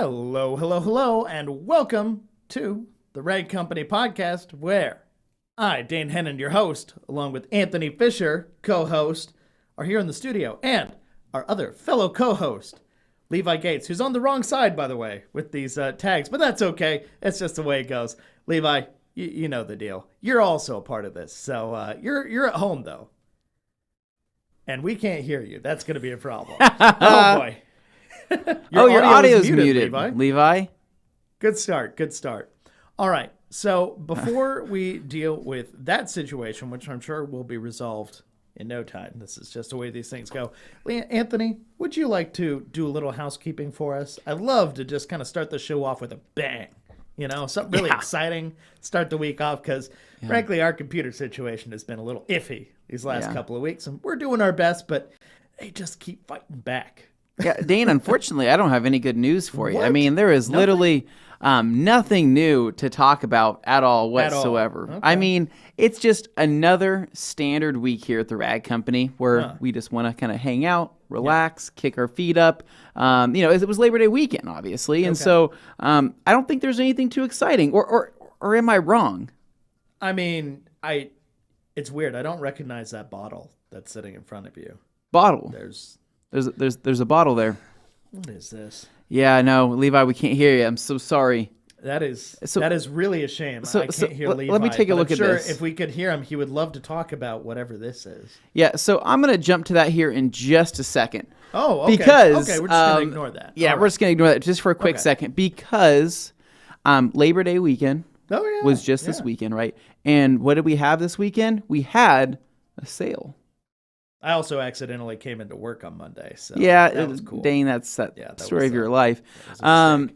Hello, hello, hello, and welcome to the Rag Company Podcast, where I, Dane Hennon, your host, along with Anthony Fisher, co-host, are here in the studio, and our other fellow co-host, Levi Gates, who's on the wrong side, by the way, with these tags, but that's okay. It's just the way it goes. Levi, you know the deal. You're also a part of this, so you're at home, though. And we can't hear you. That's going to be a problem. Oh, boy. Your audio's muted, Levi. Good start. All right. So before we deal with that situation, which I'm sure will be resolved in no time, this is just the way these things go. Anthony, would you like to do a little housekeeping for us? I'd love to just kind of start the show off with a bang. You know, something really exciting. Start the week off because, frankly, our computer situation has been a little iffy these last couple of weeks. And we're doing our best, but they just keep fighting back. Yeah, Dane, unfortunately, I don't have any good news for you. What? I mean, there is literally nothing new to talk about at all whatsoever. Okay. I mean, it's just another standard week here at the Rag Company where we just want to kind of hang out, relax, kick our feet up. It was Labor Day weekend, obviously, and so I don't think there's anything too exciting. Or am I wrong? I mean, it's weird. I don't recognize that bottle that's sitting in front of you. Bottle. There's a bottle there. What is this? Yeah, no, Levi, we can't hear you. I'm so sorry. That is really a shame. I can't hear Levi. Let me take a look at this. If we could hear him, he would love to talk about whatever this is. Yeah, so I'm going to jump to that here in just a second. Oh, okay. Because, we're just going to ignore that. Yeah, we're just going to ignore that just for a quick second because Labor Day weekend was just this weekend, right? And what did we have this weekend? We had a sale. I also accidentally came into work on Monday, so that was cool. Dane, that story of your life.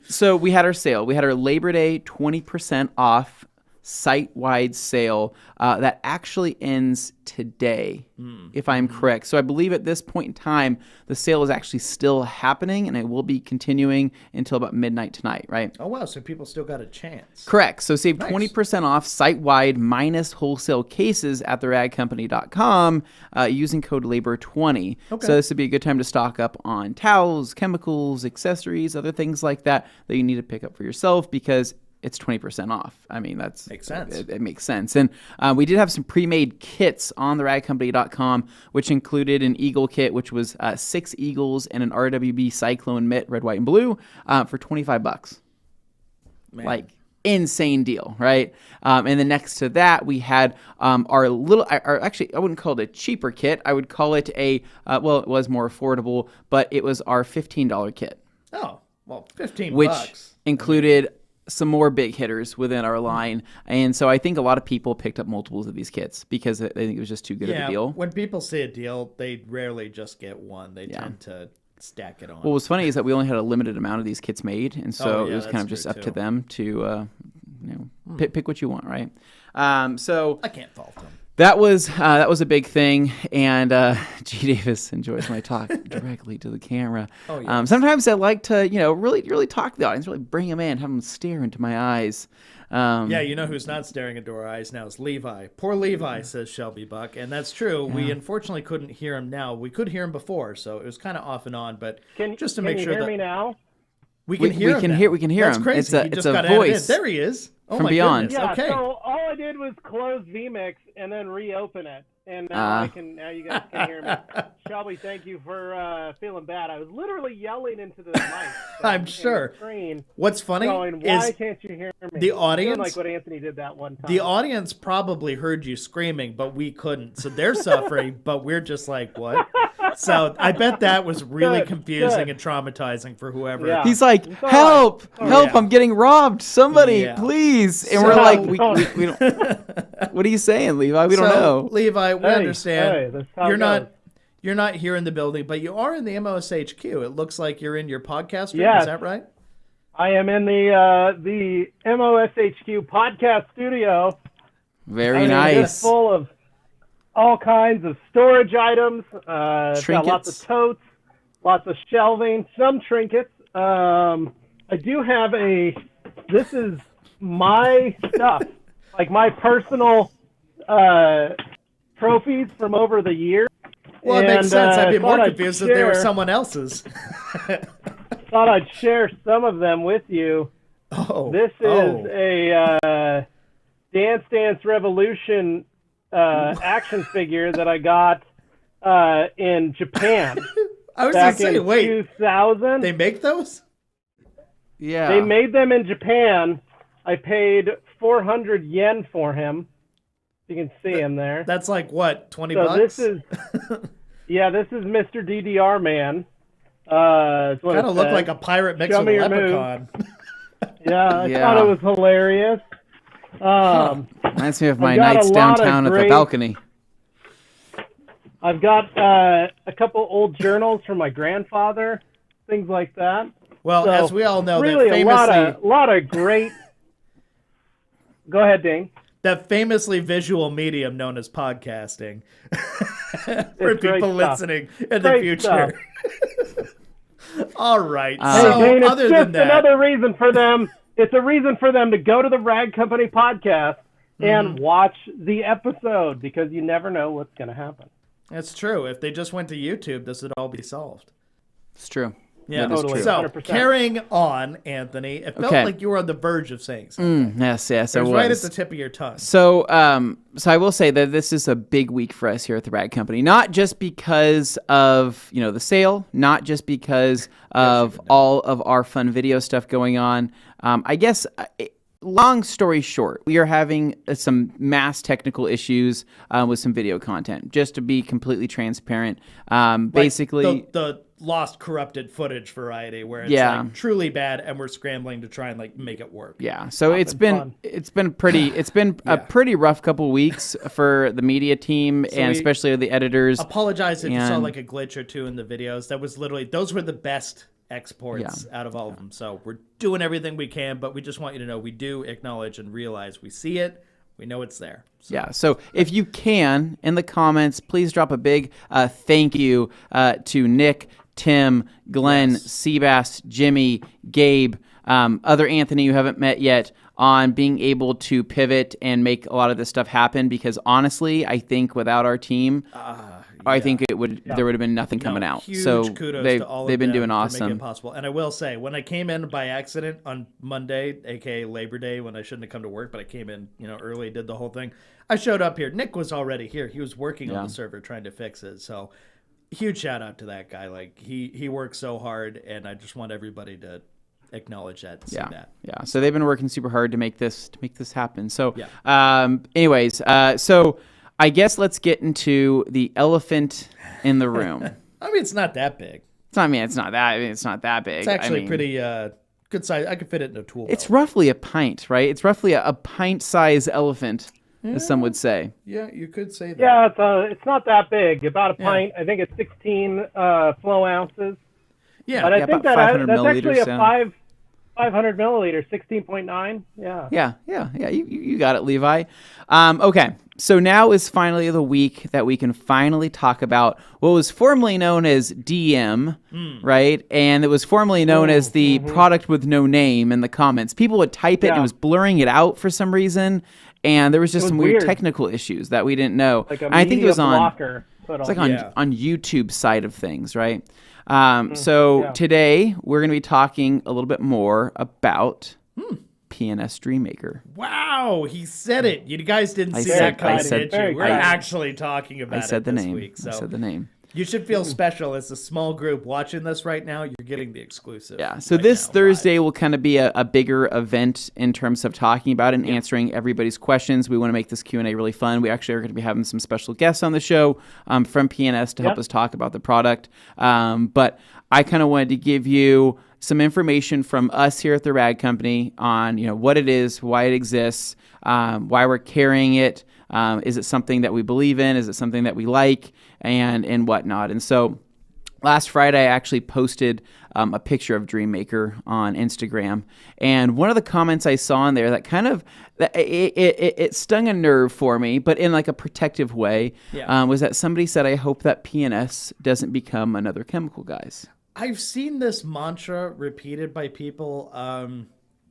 So we had our sale. We had our Labor Day 20% off site-wide sale that actually ends today, if I'm correct. So I believe at this point in time, the sale is actually still happening, and it will be continuing until about midnight tonight, right? Oh, wow. So people still got a chance. Correct. So save 20% off site-wide minus wholesale cases at theragcompany.com using code LABOR20. Okay. So this would be a good time to stock up on towels, chemicals, accessories, other things like that you need to pick up for yourself because it's 20% off. I mean, makes sense. It makes sense. And we did have some pre-made kits on theragcompany.com, which included an Eagle kit, which was 6 Eagles and an RWB Cyclone mitt, red, white, and blue, for $25. Man. Like, insane deal, right? And then next to that, we had actually, I wouldn't call it a cheaper kit. I would call it it was more affordable, but it was our $15 kit. Oh, well, $15. Which included some more big hitters within our line. And so I think a lot of people picked up multiples of these kits because I think it was just too good of a deal. When people see a deal, they rarely just get one. They tend to stack it on. What was funny is that we only had a limited amount of these kits made. And so it was kind of just up to them to pick what you want, right? So I can't fault them. That was a big thing, and G. Davis enjoys my talk directly to the camera. Oh, yes. Sometimes I like to, really talk to the audience, really bring them in, have them stare into my eyes. You know who's not staring into our eyes now is Levi. Poor Levi, says Shelby Buck, and that's true. Yeah. We unfortunately couldn't hear him now. We could hear him before, so it was kind of off and on. But just to make sure that can you hear me now? We can hear him. We can hear that's him. Crazy. It's a voice. There he is. Oh, from my beyond. Goodness. Yeah, okay. so all I did was close vMix and then reopen it. And now now you guys can hear me. Shelby, thank you for feeling bad. I was literally yelling into the mic. I'm sure. What's funny why can't you hear me? The audience, like what Anthony did that one time. The audience probably heard you screaming, but we couldn't. So they're suffering, but we're just like, what? So I bet that was really confusing and traumatizing for whoever. Yeah. He's like, help, I'm getting robbed. Somebody, please. And we're like, we don't. What are you saying, Levi? We don't know. Levi, we understand. You're not here in the building, but you are in the MOSHQ. It looks like you're in your podcast room. Is that right? I am in the MOSHQ podcast studio. Very nice. It's full of all kinds of storage items. Got lots of totes, lots of shelving, some trinkets. I do have this is my stuff, like my personal trophies from over the years. Well, it makes sense. I'd be more confused if they were someone else's. thought I'd share some of them with you. This is a Dance Dance Revolution action figure that I got in Japan. I was going to say, wait, 2000. They make those? Yeah. They made them in Japan. I paid 400 yen for him. You can see him there. That's like what, 20 so bucks? This is Mr. DDR Man. Kind of looked like a pirate mixed with a leprechaun. I thought it was hilarious. Reminds me of my nights downtown at the balcony. I've got a couple old journals from my grandfather, things like that. Well, so, as we all know, really that famously... a lot of great... Go ahead, Dane. That famously visual medium known as podcasting for people listening in the future. All right. So Dane, other it's than just that, another reason for them. It's a reason for them to go to the Rag Company podcast and watch the episode, because you never know what's going to happen. That's true. If they just went to YouTube, this would all be solved. It's true. Yeah, totally. So 100%. Carrying on, Anthony, it felt like you were on the verge of saying something. Yes, it was right at the tip of your tongue. So, so I will say that this is a big week for us here at the Rag Company, not just because of the sale, not just because of all of our fun video stuff going on. I guess. Long story short, we are having some mass technical issues with some video content. Just to be completely transparent, basically the lost corrupted footage variety, where it's like truly bad, and we're scrambling to try and like make it work. Yeah, so it's been a pretty rough couple weeks for the media team, and especially the editors. Apologize if you saw like a glitch or two in the videos. That was literally those were the best exports out of all of them. So we're doing everything we can, but we just want you to know we do acknowledge and realize we see it. We know it's there. So if you can, in the comments, please drop a big thank you to Nick, Tim, Glenn, Seabass, Jimmy, Gabe, other Anthony you haven't met yet, on being able to pivot and make a lot of this stuff happen, because honestly, I think without our team, I think there would have been nothing coming out. Huge so kudos to all of they've been them doing for awesome. making it possible. And I will say, when I came in by accident on Monday, aka Labor Day, when I shouldn't have come to work, but I came in, early, did the whole thing. I showed up here. Nick was already here. He was working on the server trying to fix it. So huge shout out to that guy. Like he works so hard, and I just want everybody to acknowledge that. See that. Yeah. So they've been working super hard to make this happen. So, anyways, so I guess let's get into the elephant in the room. I mean, it's not that big. It's not that big. It's actually pretty good size. I could fit it in a tool belt. It's roughly a pint, right? It's roughly a pint-size elephant, as some would say. Yeah, you could say that. Yeah, it's not that big. About a pint. I think it's 16 flow ounces. Yeah, but I think that's actually a 500 milliliter, 16.9. Yeah. You got it, Levi. Okay. So now is finally the week that we can finally talk about what was formerly known as DM, right? And it was formerly known as the product with no name in the comments. People would type it and it was blurring it out for some reason. And there was just some weird technical issues that we didn't know. Like I think it was on blocker, it's like on YouTube side of things, right? So today we're going to be talking a little bit more about PNS Dream Maker. Wow, he said it. You guys didn't see that coming, did you? We're actually talking about it this week. So I said the name. You should feel special. As a small group watching this right now, you're getting the exclusive. Yeah, so this Thursday will kind of be a bigger event in terms of talking about and answering everybody's questions. We want to make this Q&A really fun. We actually are going to be having some special guests on the show from PNS to help us talk about the product. But I kind of wanted to give you some information from us here at the Rag Company on what it is, why it exists, why we're carrying it. Is it something that we believe in? Is it something that we like, and whatnot? And so last Friday, I actually posted a picture of Dream Maker on Instagram, and one of the comments I saw in there that kind of it stung a nerve for me, but in like a protective way, was that somebody said, "I hope that PNS doesn't become another chemical, guys." I've seen this mantra repeated by people.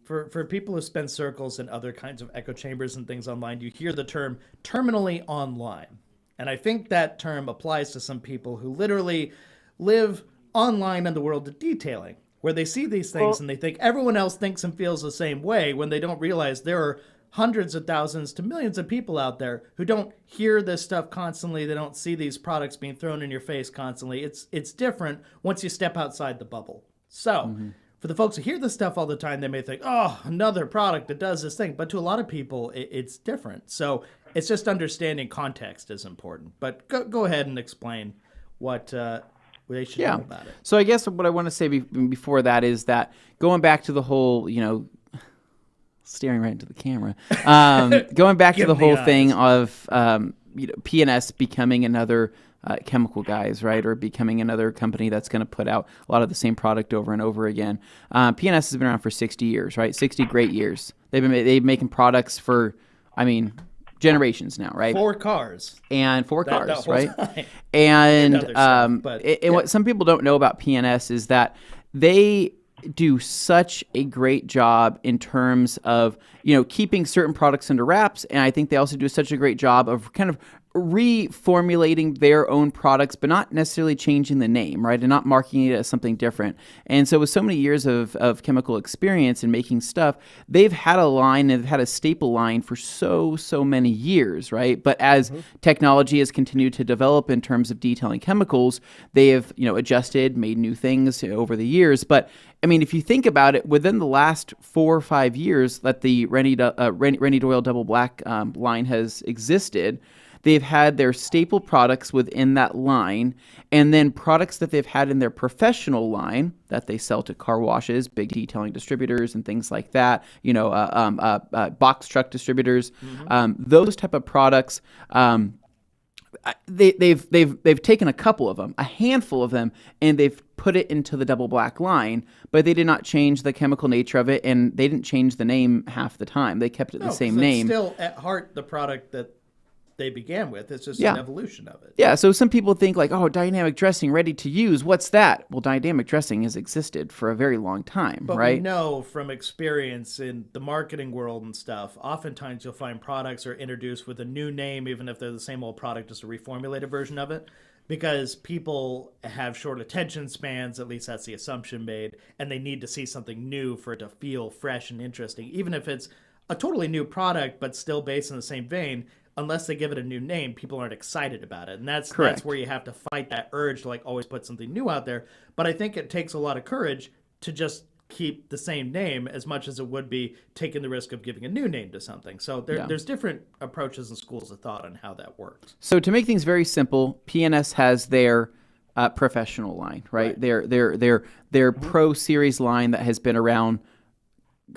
For people who spend circles in other kinds of echo chambers and things online, you hear the term terminally online. And I think that term applies to some people who literally live online in the world of detailing. where they see these things and they think everyone else thinks and feels the same way when they don't realize there are hundreds of thousands to millions of people out there who don't hear this stuff constantly. They don't see these products being thrown in your face constantly. It's different once you step outside the bubble. So for the folks who hear this stuff all the time, they may think, oh, another product that does this thing. But to a lot of people, it's different. So it's just understanding context is important. But go ahead and explain what they should know about it. So I guess what I want to say before that is that going back to the whole, staring right into the camera, going back to the whole thing of P&S becoming another chemical guys, right, or becoming another company that's going to put out a lot of the same product over and over again. P&S has been around for 60 years, right? 60 great years. They've been making products for, generations now, right? Four cars, right? And what some people don't know about P&S is that they do such a great job in terms of keeping certain products under wraps, and I think they also do such a great job of kind of reformulating their own products, but not necessarily changing the name, right, and not marketing it as something different. And so with so many years of chemical experience in making stuff, they've had a line, they've had a staple line for so many years, right? But as technology has continued to develop in terms of detailing chemicals, they have adjusted, made new things over the years. But if you think about it, within the last 4 or 5 years that the Rennie Doyle Double Black line has existed, they've had their staple products within that line, and then products that they've had in their professional line that they sell to car washes, big detailing distributors, and things like that. Box truck distributors, those type of products. They've taken a couple of them, a handful of them, and they've put it into the Double Black line, but they did not change the chemical nature of it, and they didn't change the name half the time. They kept it the same name. It's still at heart the product that they began with. It's just an evolution of it. Yeah, so some people think like, oh, dynamic dressing, ready to use. What's that? Well, dynamic dressing has existed for a very long time, but right? We know from experience in the marketing world and stuff, oftentimes you'll find products are introduced with a new name, even if they're the same old product, just a reformulated version of it, because people have short attention spans, at least that's the assumption made, and they need to see something new for it to feel fresh and interesting. Even if it's a totally new product, but still based in the same vein, unless they give it a new name, people aren't excited about it. And that's where you have to fight that urge to like always put something new out there. But I think it takes a lot of courage to just keep the same name as much as it would be taking the risk of giving a new name to something. So there's different approaches and schools of thought on how that works. So to make things very simple, P&S has their professional line, right? Their Pro Series line that has been around,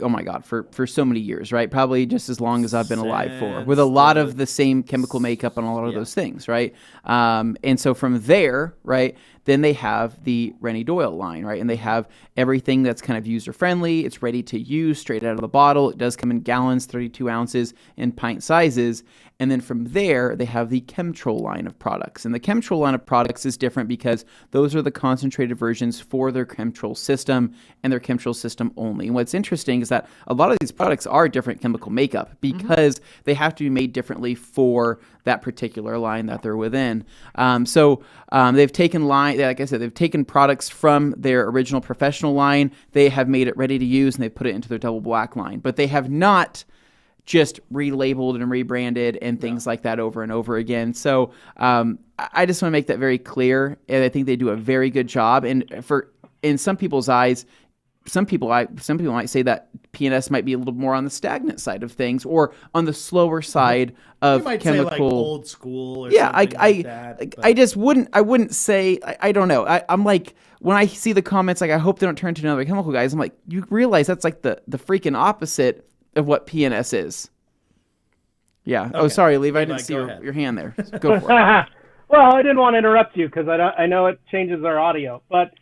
oh my God, for so many years, right? Probably just as long as I've been alive for, with a lot of the same chemical makeup and a lot of those things, right? And so from there, right, then they have the Rennie Doyle line, right? And they have everything that's kind of user-friendly. It's ready to use straight out of the bottle. It does come in gallons, 32 ounces, and pint sizes. And then from there, they have the Chemtrol line of products. And the Chemtrol line of products is different because those are the concentrated versions for their Chemtrol system and their Chemtrol system only. And what's interesting is that a lot of these products are different chemical makeup because they have to be made differently for that particular line that they're within. They've taken like I said, they've taken products from their original professional line. They have made it ready to use, and they've put it into their Double Black line. But they have not just relabeled and rebranded and things like that over and over again. So I just want to make that very clear, and I think they do a very good job. And in some people's eyes, some people might say that P&S might be a little more on the stagnant side of things, or on the slower side of you might chemical. Say like old school, or something like that. I just wouldn't. I wouldn't say. I don't know. I'm like, when I see the comments, like, I hope they don't turn to another chemical guys. I'm like, you realize that's like the freaking opposite of what P&S is. Yeah. Okay. Oh, sorry, Levi. I didn't see your hand there. Go for it. Well, I didn't want to interrupt you because I know it changes our audio, but.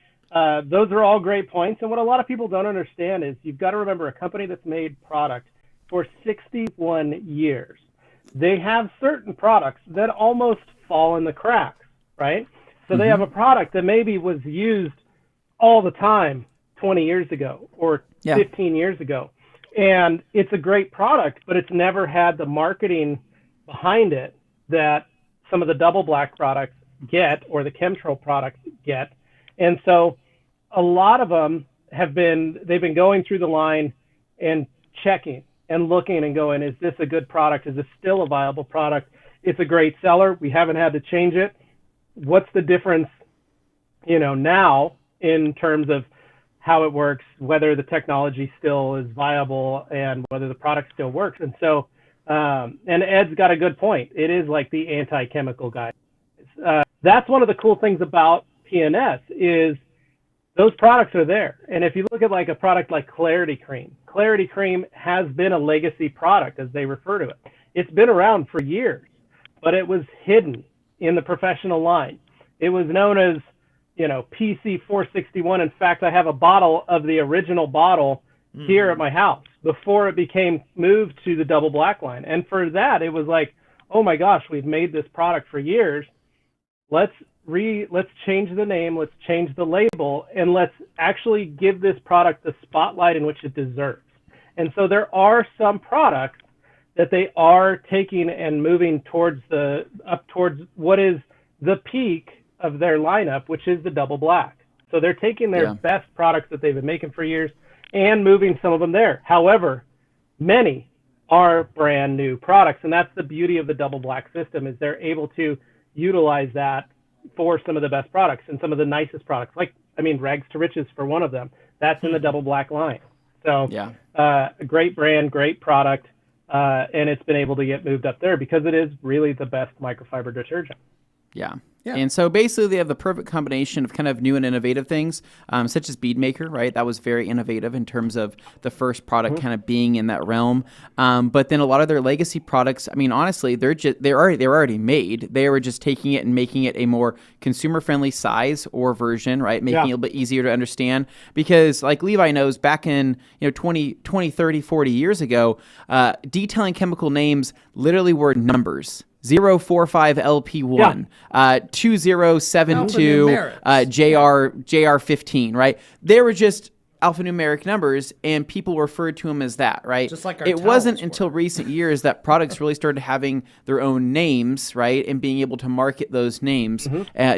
Those are all great points. And what a lot of people don't understand is you've got to remember a company that's made product for 61 years. They have certain products that almost fall in the cracks, right? So they have a product that maybe was used all the time 20 years ago or 15 years ago. And it's a great product, but it's never had the marketing behind it that some of the Double Black products get or the Chemtrol products get. And so a lot of them they've been going through the line and checking and looking and going, is this a good product? Is this still a viable product? It's a great seller. We haven't had to change it. What's the difference, now in terms of how it works, whether the technology still is viable and whether the product still works? And so, and Ed's got a good point. It is like the anti-chemical guy. That's one of the cool things about PNS is those products are there. And if you look at like a product like Clarity Cream has been a legacy product, as they refer to it. It's been around for years, but it was hidden in the professional line. It was known as, PC 461. In fact, I have a bottle of the original bottle here at my house before it became moved to the double black line. And for that, it was like, oh my gosh, we've made this product for years. Let's change the name, let's change the label, and let's actually give this product the spotlight in which it deserves. And so there are some products that they are taking and moving up towards what is the peak of their lineup, which is the double black. So they're taking their best products that they've been making for years and moving some of them there. However, many are brand new products, and that's the beauty of the double black system, is they're able to utilize that for some of the best products and some of the nicest products. Rags to Riches for one of them. That's in the double black line. So a great brand, great product, and it's been able to get moved up there because it is really the best microfiber detergent. Yeah. And so basically they have the perfect combination of kind of new and innovative things, such as Bead Maker, right? That was very innovative in terms of the first product kind of being in that realm. But then a lot of their legacy products, honestly, they're already made. They were just taking it and making it a more consumer-friendly size or version, right? Making it a little bit easier to understand. Because like Levi knows, back in 20, 30, 40 years ago, detailing chemical names literally were numbers. 045 LP1, 2072 JR15, right? They were just alphanumeric numbers, and people referred to them as that, right? Just like our it wasn't until recent years that products really started having their own names, right, and being able to market those names,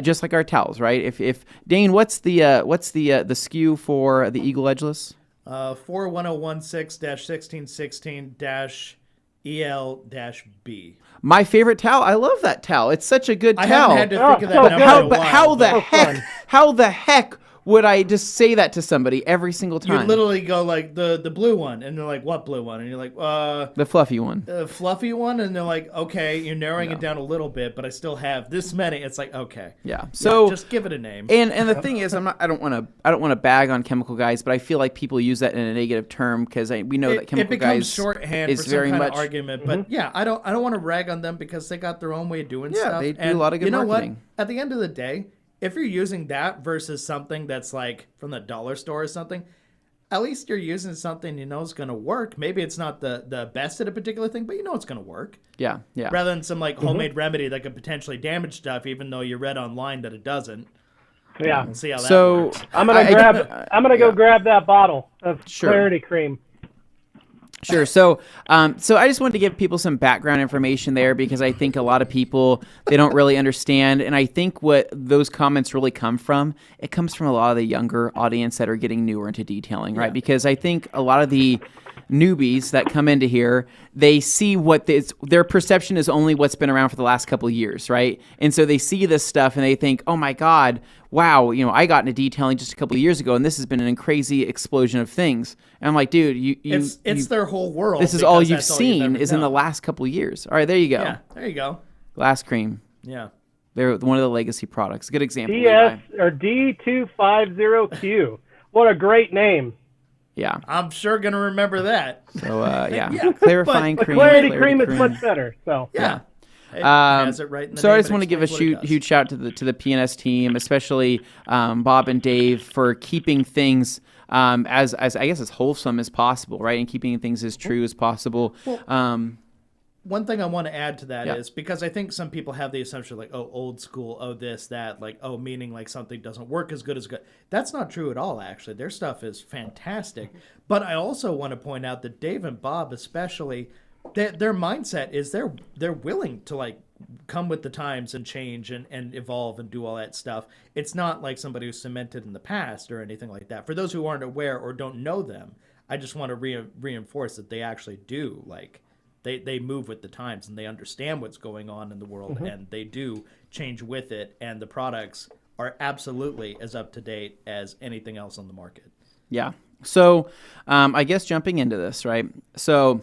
just like our towels, right? If Dane, what's the SKU for the Eagle Edgeless? 41016-1616-EL-B. My favorite towel. I love that towel. It's such a good towel. I haven't had to think of that in a while. How the heck would I just say that to somebody every single time? You literally go like the blue one, and they're like, "What blue one?" And you're like, the fluffy one." The fluffy one, and they're like, "Okay, you're narrowing it down a little bit, but I still have this many." It's like, okay, so just give it a name. And the thing is, I don't want to bag on chemical guys, but I feel like people use that in a negative term because we know that chemical guys becomes shorthand is for some very kind much of argument. But I don't want to rag on them because they got their own way of doing stuff. They do a lot of good marketing. You know what? At the end of the day, if you're using that versus something that's like from the dollar store or something, at least you're using something you know is going to work. Maybe it's not the best at a particular thing, but you know it's going to work. Yeah. Rather than some like homemade remedy that could potentially damage stuff, even though you read online that it doesn't. Yeah. We'll see how that works. I'm gonna go grab that bottle of Clarity Cream. Sure. So I just wanted to give people some background information there because I think a lot of people, they don't really understand. And I think what those comments really come from, it comes from a lot of the younger audience that are getting newer into detailing, right? Because I think a lot of the newbies that come into here, they see their perception is only what's been around for the last couple of years, right? And so they see this stuff and they think, oh my God, wow, I got into detailing just a couple of years ago and this has been a crazy explosion of things. And I'm like, dude, it's their whole world. This is all you've seen is in the last couple of years. All right, there you go. Yeah, there you go. Glass Cream. Yeah. They're one of the legacy products. Good example. DS or D250Q. What a great name. Yeah. I'm sure going to remember that. So, clarifying cream. Clarity cream is much better. So, yeah. It has it right in the so name, I just want to give a huge shout to the PNS team, especially Bob and Dave, for keeping things as I guess as wholesome as possible, right, and keeping things as true as possible. Well, one thing I want to add to that is because I think some people have the assumption like, oh, old school, oh, this, that, like, oh, meaning like something doesn't work as good as good. That's not true at all, actually. Their stuff is fantastic. But I also want to point out that Dave and Bob especially, their mindset is they're willing to like come with the times and change and evolve and do all that stuff. It's not like somebody who's cemented in the past or anything like that. For those who aren't aware or don't know them, I just want to reinforce that they actually do, like, they move with the times and they understand what's going on in the world, and they do change with it, and the products are absolutely as up to date as anything else on the market. Yeah. So I guess jumping into this, right? So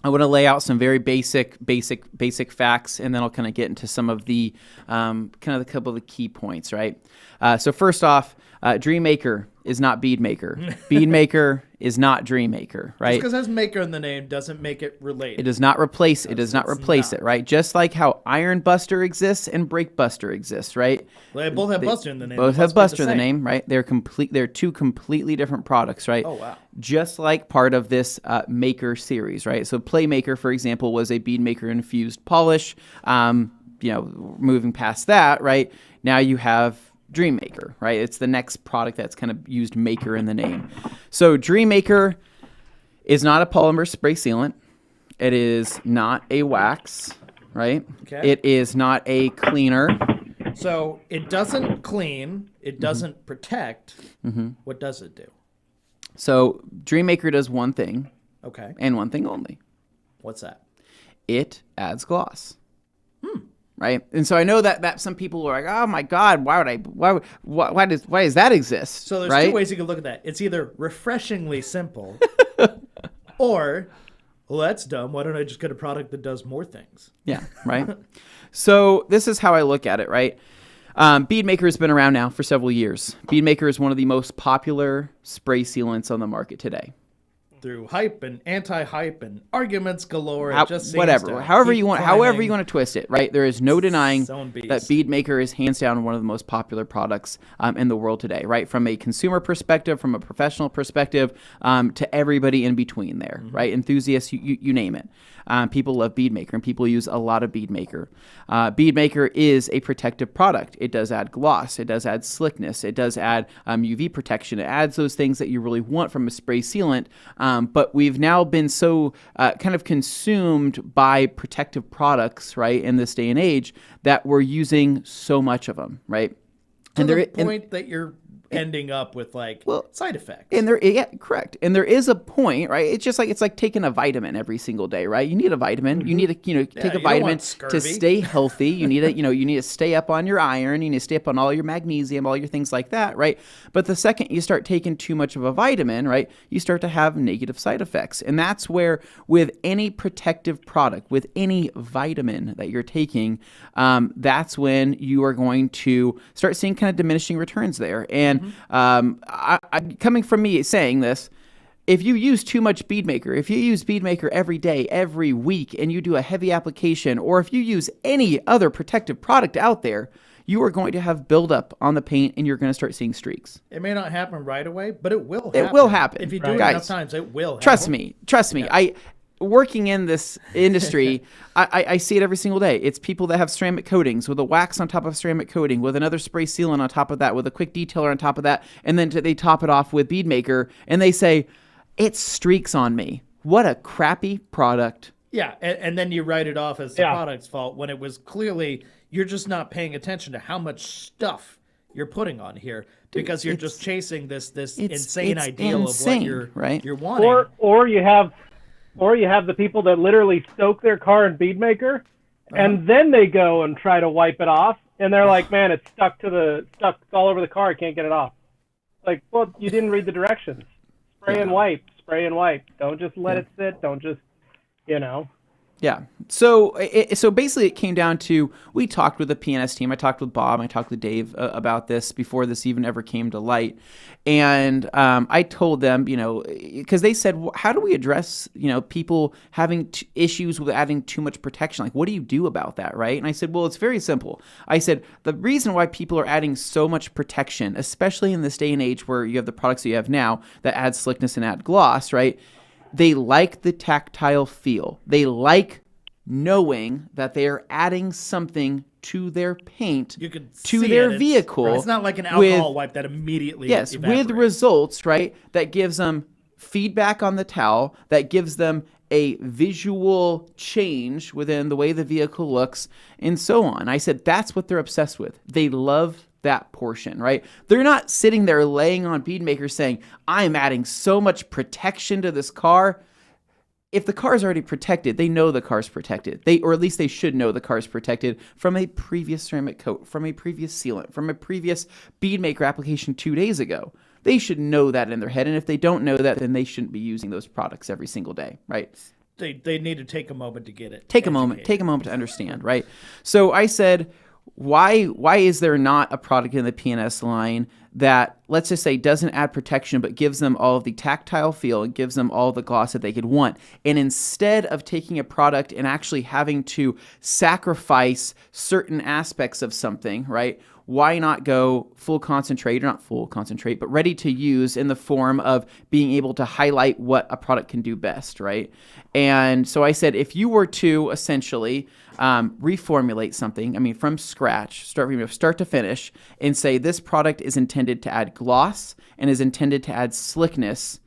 I want to lay out some very basic facts, and then I'll kind of get into some of the kind of a couple of the key points, right? So first off, Dream Maker is not Bead Maker. Bead Maker is not Dream Maker, right? Just because it has Maker in the name doesn't make it related. It does not replace. It does not replace it, right? Just like how Iron Buster exists and Brake Buster exists, right? Well, they both have Buster in the name. Both have Buster in the name, right? They're two completely different products, right? Oh wow! Just like part of this Maker series, right? So Playmaker, for example, was a Bead Maker infused polish. Moving past that, right? Now you have Dream Maker, right? It's the next product that's kind of used Maker in the name. So Dream Maker is not a polymer spray sealant. It is not a wax, right? Okay. It is not a cleaner. So it doesn't clean. It doesn't protect. What does it do? So Dream Maker does one thing. Okay. And one thing only. What's that? It adds gloss. Right, and so I know that some people are like, "Oh my God, why does that exist?" So there's two ways you can look at that. It's either refreshingly simple, or, well, that's dumb. Why don't I just get a product that does more things? Yeah, right. So this is how I look at it, right? Bead Maker has been around now for several years. Bead Maker is one of the most popular spray sealants on the market today. Through hype and anti-hype and arguments galore, however you want to twist it, right? There is no denying that Bead Maker is hands down one of the most popular products in the world today, right? From a consumer perspective, from a professional perspective, to everybody in between there, right? Enthusiasts, you name it. People love Bead Maker, and people use a lot of Bead Maker. Bead Maker is a protective product. It does add gloss. It does add slickness. It does add UV protection. It adds those things that you really want from a spray sealant. But we've now been so kind of consumed by protective products, right, in this day and age, that we're using so much of them, right? To the point that you're ending up with side effects. And correct. And there is a point, right? It's like taking a vitamin every single day, right? You need a vitamin. You need to take a vitamin to stay healthy. You need to stay up on your iron. You need to stay up on all your magnesium, all your things like that, right? But the second you start taking too much of a vitamin, right, you start to have negative side effects. And that's where with any protective product, with any vitamin that you're taking, that's when you are going to start seeing kind of diminishing returns there. And coming from me saying this, if you use too much Bead Maker, if you use Bead Maker every day, every week, and you do a heavy application, or if you use any other protective product out there, you are going to have buildup on the paint, and you're going to start seeing streaks. It may not happen right away, but it will happen. It will happen. If you do it enough times, it will happen. Trust me. Yeah. Working in this industry, I see it every single day. It's people that have ceramic coatings with a wax on top of ceramic coating, with another spray sealant on top of that, with a quick detailer on top of that, and then they top it off with Bead Maker, and they say, "It streaks on me." What a crappy product. Yeah, and then you write it off as the product's fault when it was clearly you're just not paying attention to how much stuff you're putting on here because you're just chasing this insane ideal of what you're wanting. Or you have the people that literally soak their car in Bead Maker, and then they go and try to wipe it off, and they're like, "Man, it's stuck all over the car. I can't get it off." Like, well, you didn't read the directions. Spray and wipe. Don't just let it sit. Don't just, Yeah. So basically it came down to, we talked with the PNS team. I talked with Bob. I talked with Dave about this before this even ever came to light. And I told them, because they said, how do we address, people having issues with adding too much protection? Like, what do you do about that, right? And I said, well, it's very simple. I said, the reason why people are adding so much protection, especially in this day and age where you have the products that you have now that add slickness and add gloss, right? They like the tactile feel. They like knowing that they are adding something to their paint, to their vehicle. It's not like an alcohol wipe that immediately evaporates. With results, right, that gives them feedback on the towel, that gives them a visual change within the way the vehicle looks and so on. I said that's what they're obsessed with. They love that portion, right? They're not sitting there laying on BeadMaker saying, I'm adding so much protection to this car. If the car is already protected, they know the car's protected. Or at least they should know the car's protected from a previous ceramic coat, from a previous sealant, from a previous BeadMaker application 2 days ago. They should know that in their head. And if they don't know that, then they shouldn't be using those products every single day, right? They need to take a moment to get it. Take a moment to understand, right? So I said, why is there not a product in the P&S line that, let's just say, doesn't add protection but gives them all of the tactile feel and gives them all the gloss that they could want? And instead of taking a product and actually having to sacrifice certain aspects of something, right? Why not go full concentrate, or not full concentrate, but ready to use in the form of being able to highlight what a product can do best, right? And so I said, if you were to essentially reformulate something, from scratch, start to finish, and say this product is intended to add gloss and is intended to add slickness,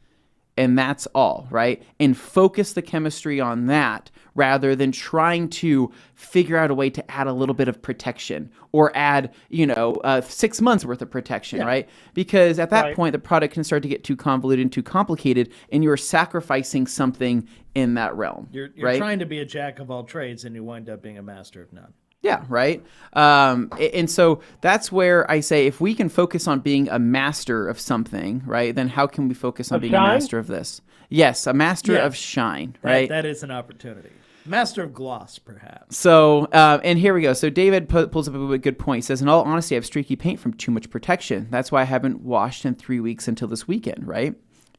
and that's all, right? And focus the chemistry on that rather than trying to figure out a way to add a little bit of protection or add, 6 months worth of protection, right? Because at that point, the product can start to get too convoluted and too complicated, and you're sacrificing something in that realm. You're right? trying to be a jack of all trades, and you wind up being a master of none. Yeah, right. And so that's where I say, if we can focus on being a master of something, right, then how can we focus on being a master of this? Yes, a master of shine, right? That is an opportunity. Master of gloss, perhaps. So, and here we go. So David pulls up a good point. He says, in all honesty, I have streaky paint from too much protection. That's why I haven't washed in 3 weeks until this weekend, right?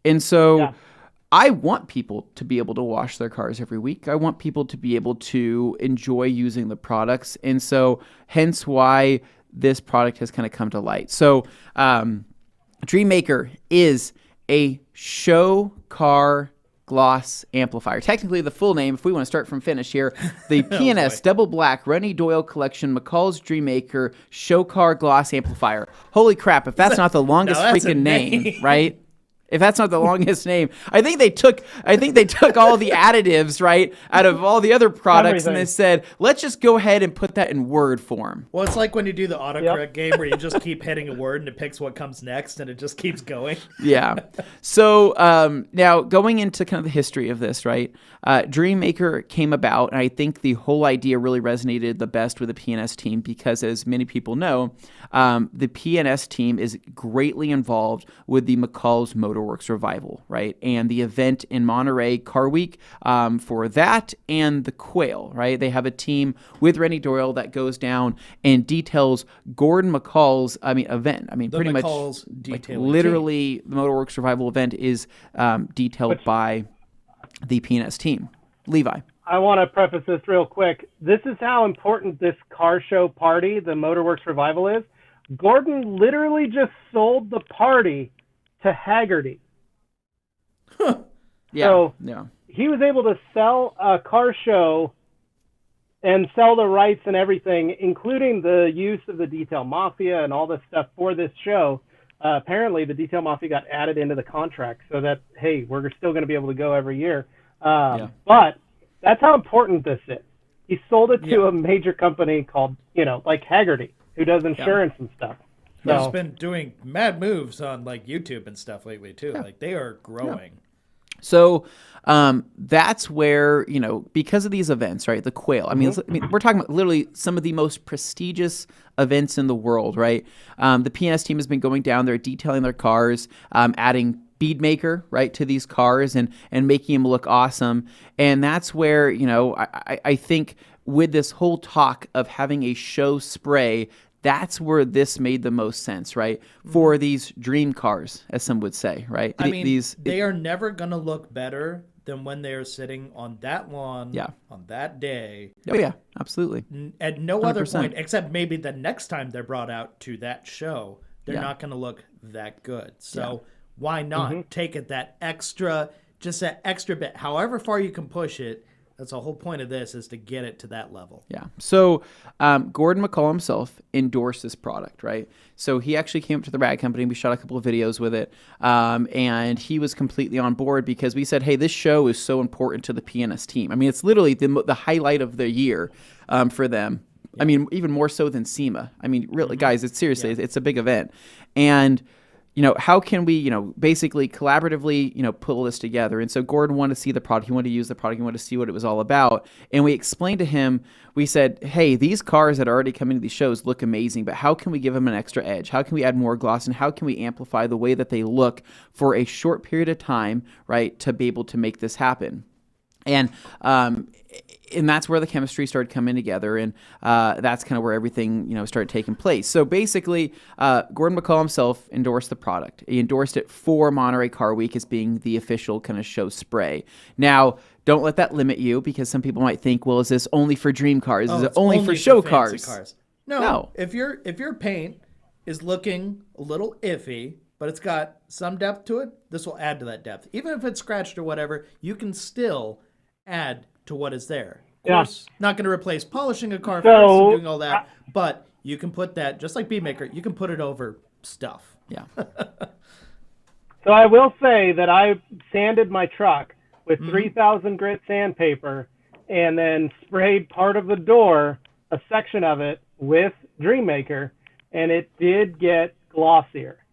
And so I want people to be able to wash their cars every week. I want people to be able to enjoy using the products. And so hence why this product has kind of come to light. So DreamMaker is a show car gloss amplifier. Technically, the full name, if we want to start from finish here, the P&S Double Black Rennie Doyle Collection McCall's DreamMaker Show Car Gloss Amplifier. Holy crap, if that's not the longest freaking name, right? If that's not the longest name, I think they took all the additives, right, out of all the other products, and they said, let's just go ahead and put that in word form. Well, it's like when you do the autocorrect game where you just keep hitting a word and it picks what comes next, and it just keeps going. Yeah. So now going into kind of the history of this, right? DreamMaker came about, and I think the whole idea really resonated the best with the P&S team because, as many people know, the P&S team is greatly involved with the McCall's Motorworks Revival, right? And the event in Monterey, Car Week, for that and the Quail, right? They have a team with Rennie Doyle that goes down and details Gordon McCall's, event. Pretty McCall's much, literally, the Motorworks Revival event is detailed by the P&S team. Levi. I want to preface this real quick. This is how important this car show party, the Motorworks Revival, is. Gordon literally just sold the party to Haggerty. So he was able to sell a car show and sell the rights and everything, including the use of the Detail Mafia and all this stuff for this show. Apparently, the Detail Mafia got added into the contract so that, hey, we're still going to be able to go every year. But that's how important this is. He sold it to a major company called, like Haggerty, who does insurance and stuff. So, he's been doing mad moves on like YouTube and stuff lately too. Like they are growing. So that's where, because of these events, right? The Quail. We're talking about literally some of the most prestigious events in the world, right? The P&S team has been going down there, detailing their cars, adding BeadMaker, right, to these cars and making them look awesome. And that's where, I think with this whole talk of having a show spray, that's where this made the most sense, right? For these dream cars, as some would say, right? They are never going to look better than when they are sitting on that lawn on that day. Oh, yeah, absolutely. At no 100%. Other point, except maybe the next time they're brought out to that show, they're not going to look that good. So why not take it that extra bit, however far you can push it, That's the whole point of this, is to get it to that level. Yeah. So Gordon McCall himself endorsed this product, right? So he actually came up to the Rag Company. We shot a couple of videos with it. And he was completely on board because we said, hey, this show is so important to the PNS team. I mean, it's literally the highlight of the year for them. Yeah. I mean, even more so than SEMA. I mean, really, guys, it's seriously, it's a big event. And how can we, basically collaboratively, pull this together? And so Gordon wanted to see the product. He wanted to use the product. He wanted to see what it was all about. And we explained to him, we said, hey, these cars that are already coming to these shows look amazing, but how can we give them an extra edge? How can we add more gloss? And how can we amplify the way that they look for a short period of time, right, to be able to make this happen? And that's where the chemistry started coming together, and that's kind of where everything started taking place. So basically, Gordon McCall himself endorsed the product. He endorsed it for Monterey Car Week as being the official kind of show spray. Now, don't let that limit you, because some people might think, well, is this only for dream cars? Is it only for show cars? No. If your paint is looking a little iffy, but it's got some depth to it, this will add to that depth. Even if it's scratched or whatever, you can still add to what is there. Of course, not going to replace polishing a car first and doing all that, but you can put that, just like Beadmaker, you can put it over stuff. Yeah. So I will say that I sanded my truck with 3,000 grit sandpaper and then sprayed part of the door, a section of it, with Dreammaker, and it did get glossier.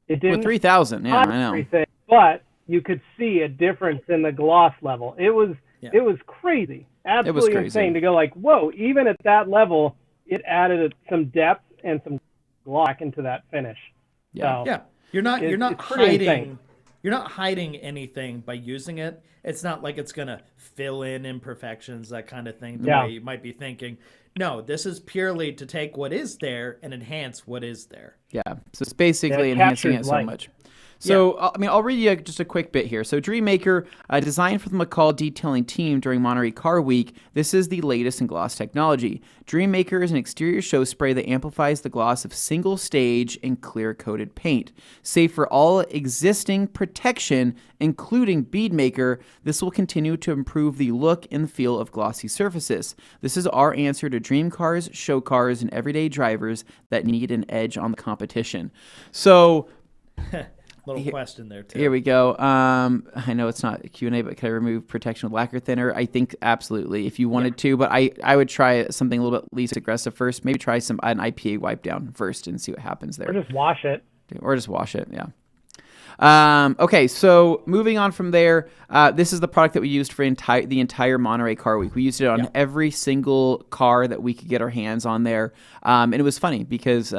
It didn't with 3,000, yeah, I know. Everything, but you could see a difference in the gloss level. It was crazy. Absolutely insane to go like, whoa, even at that level, it added some depth and some gloss into that finish. Yeah. So yeah. You're not hiding anything by using it. It's not like it's going to fill in imperfections, that kind of thing, the way you might be thinking. No, this is purely to take what is there and enhance what is there. Yeah. So it's basically enhancing it so much. So, I'll read you just a quick bit here. So, Dreammaker, designed for the McCall detailing team during Monterey Car Week, this is the latest in gloss technology. Dreammaker is an exterior show spray that amplifies the gloss of single-stage and clear-coated paint. Safe for all existing protection, including Beadmaker, this will continue to improve the look and feel of glossy surfaces. This is our answer to dream cars, show cars, and everyday drivers that need an edge on the competition. So... Little question there, too. Here we go. I know it's not a Q&A, but can I remove protection with lacquer thinner? I think absolutely, if you wanted to, but I would try something a little bit least aggressive first. Maybe try an IPA wipe down first and see what happens there. Or just wash it. Yeah. Okay, so moving on from there, this is the product that we used for the entire Monterey Car Week. We used it on every single car that we could get our hands on there. And it was funny because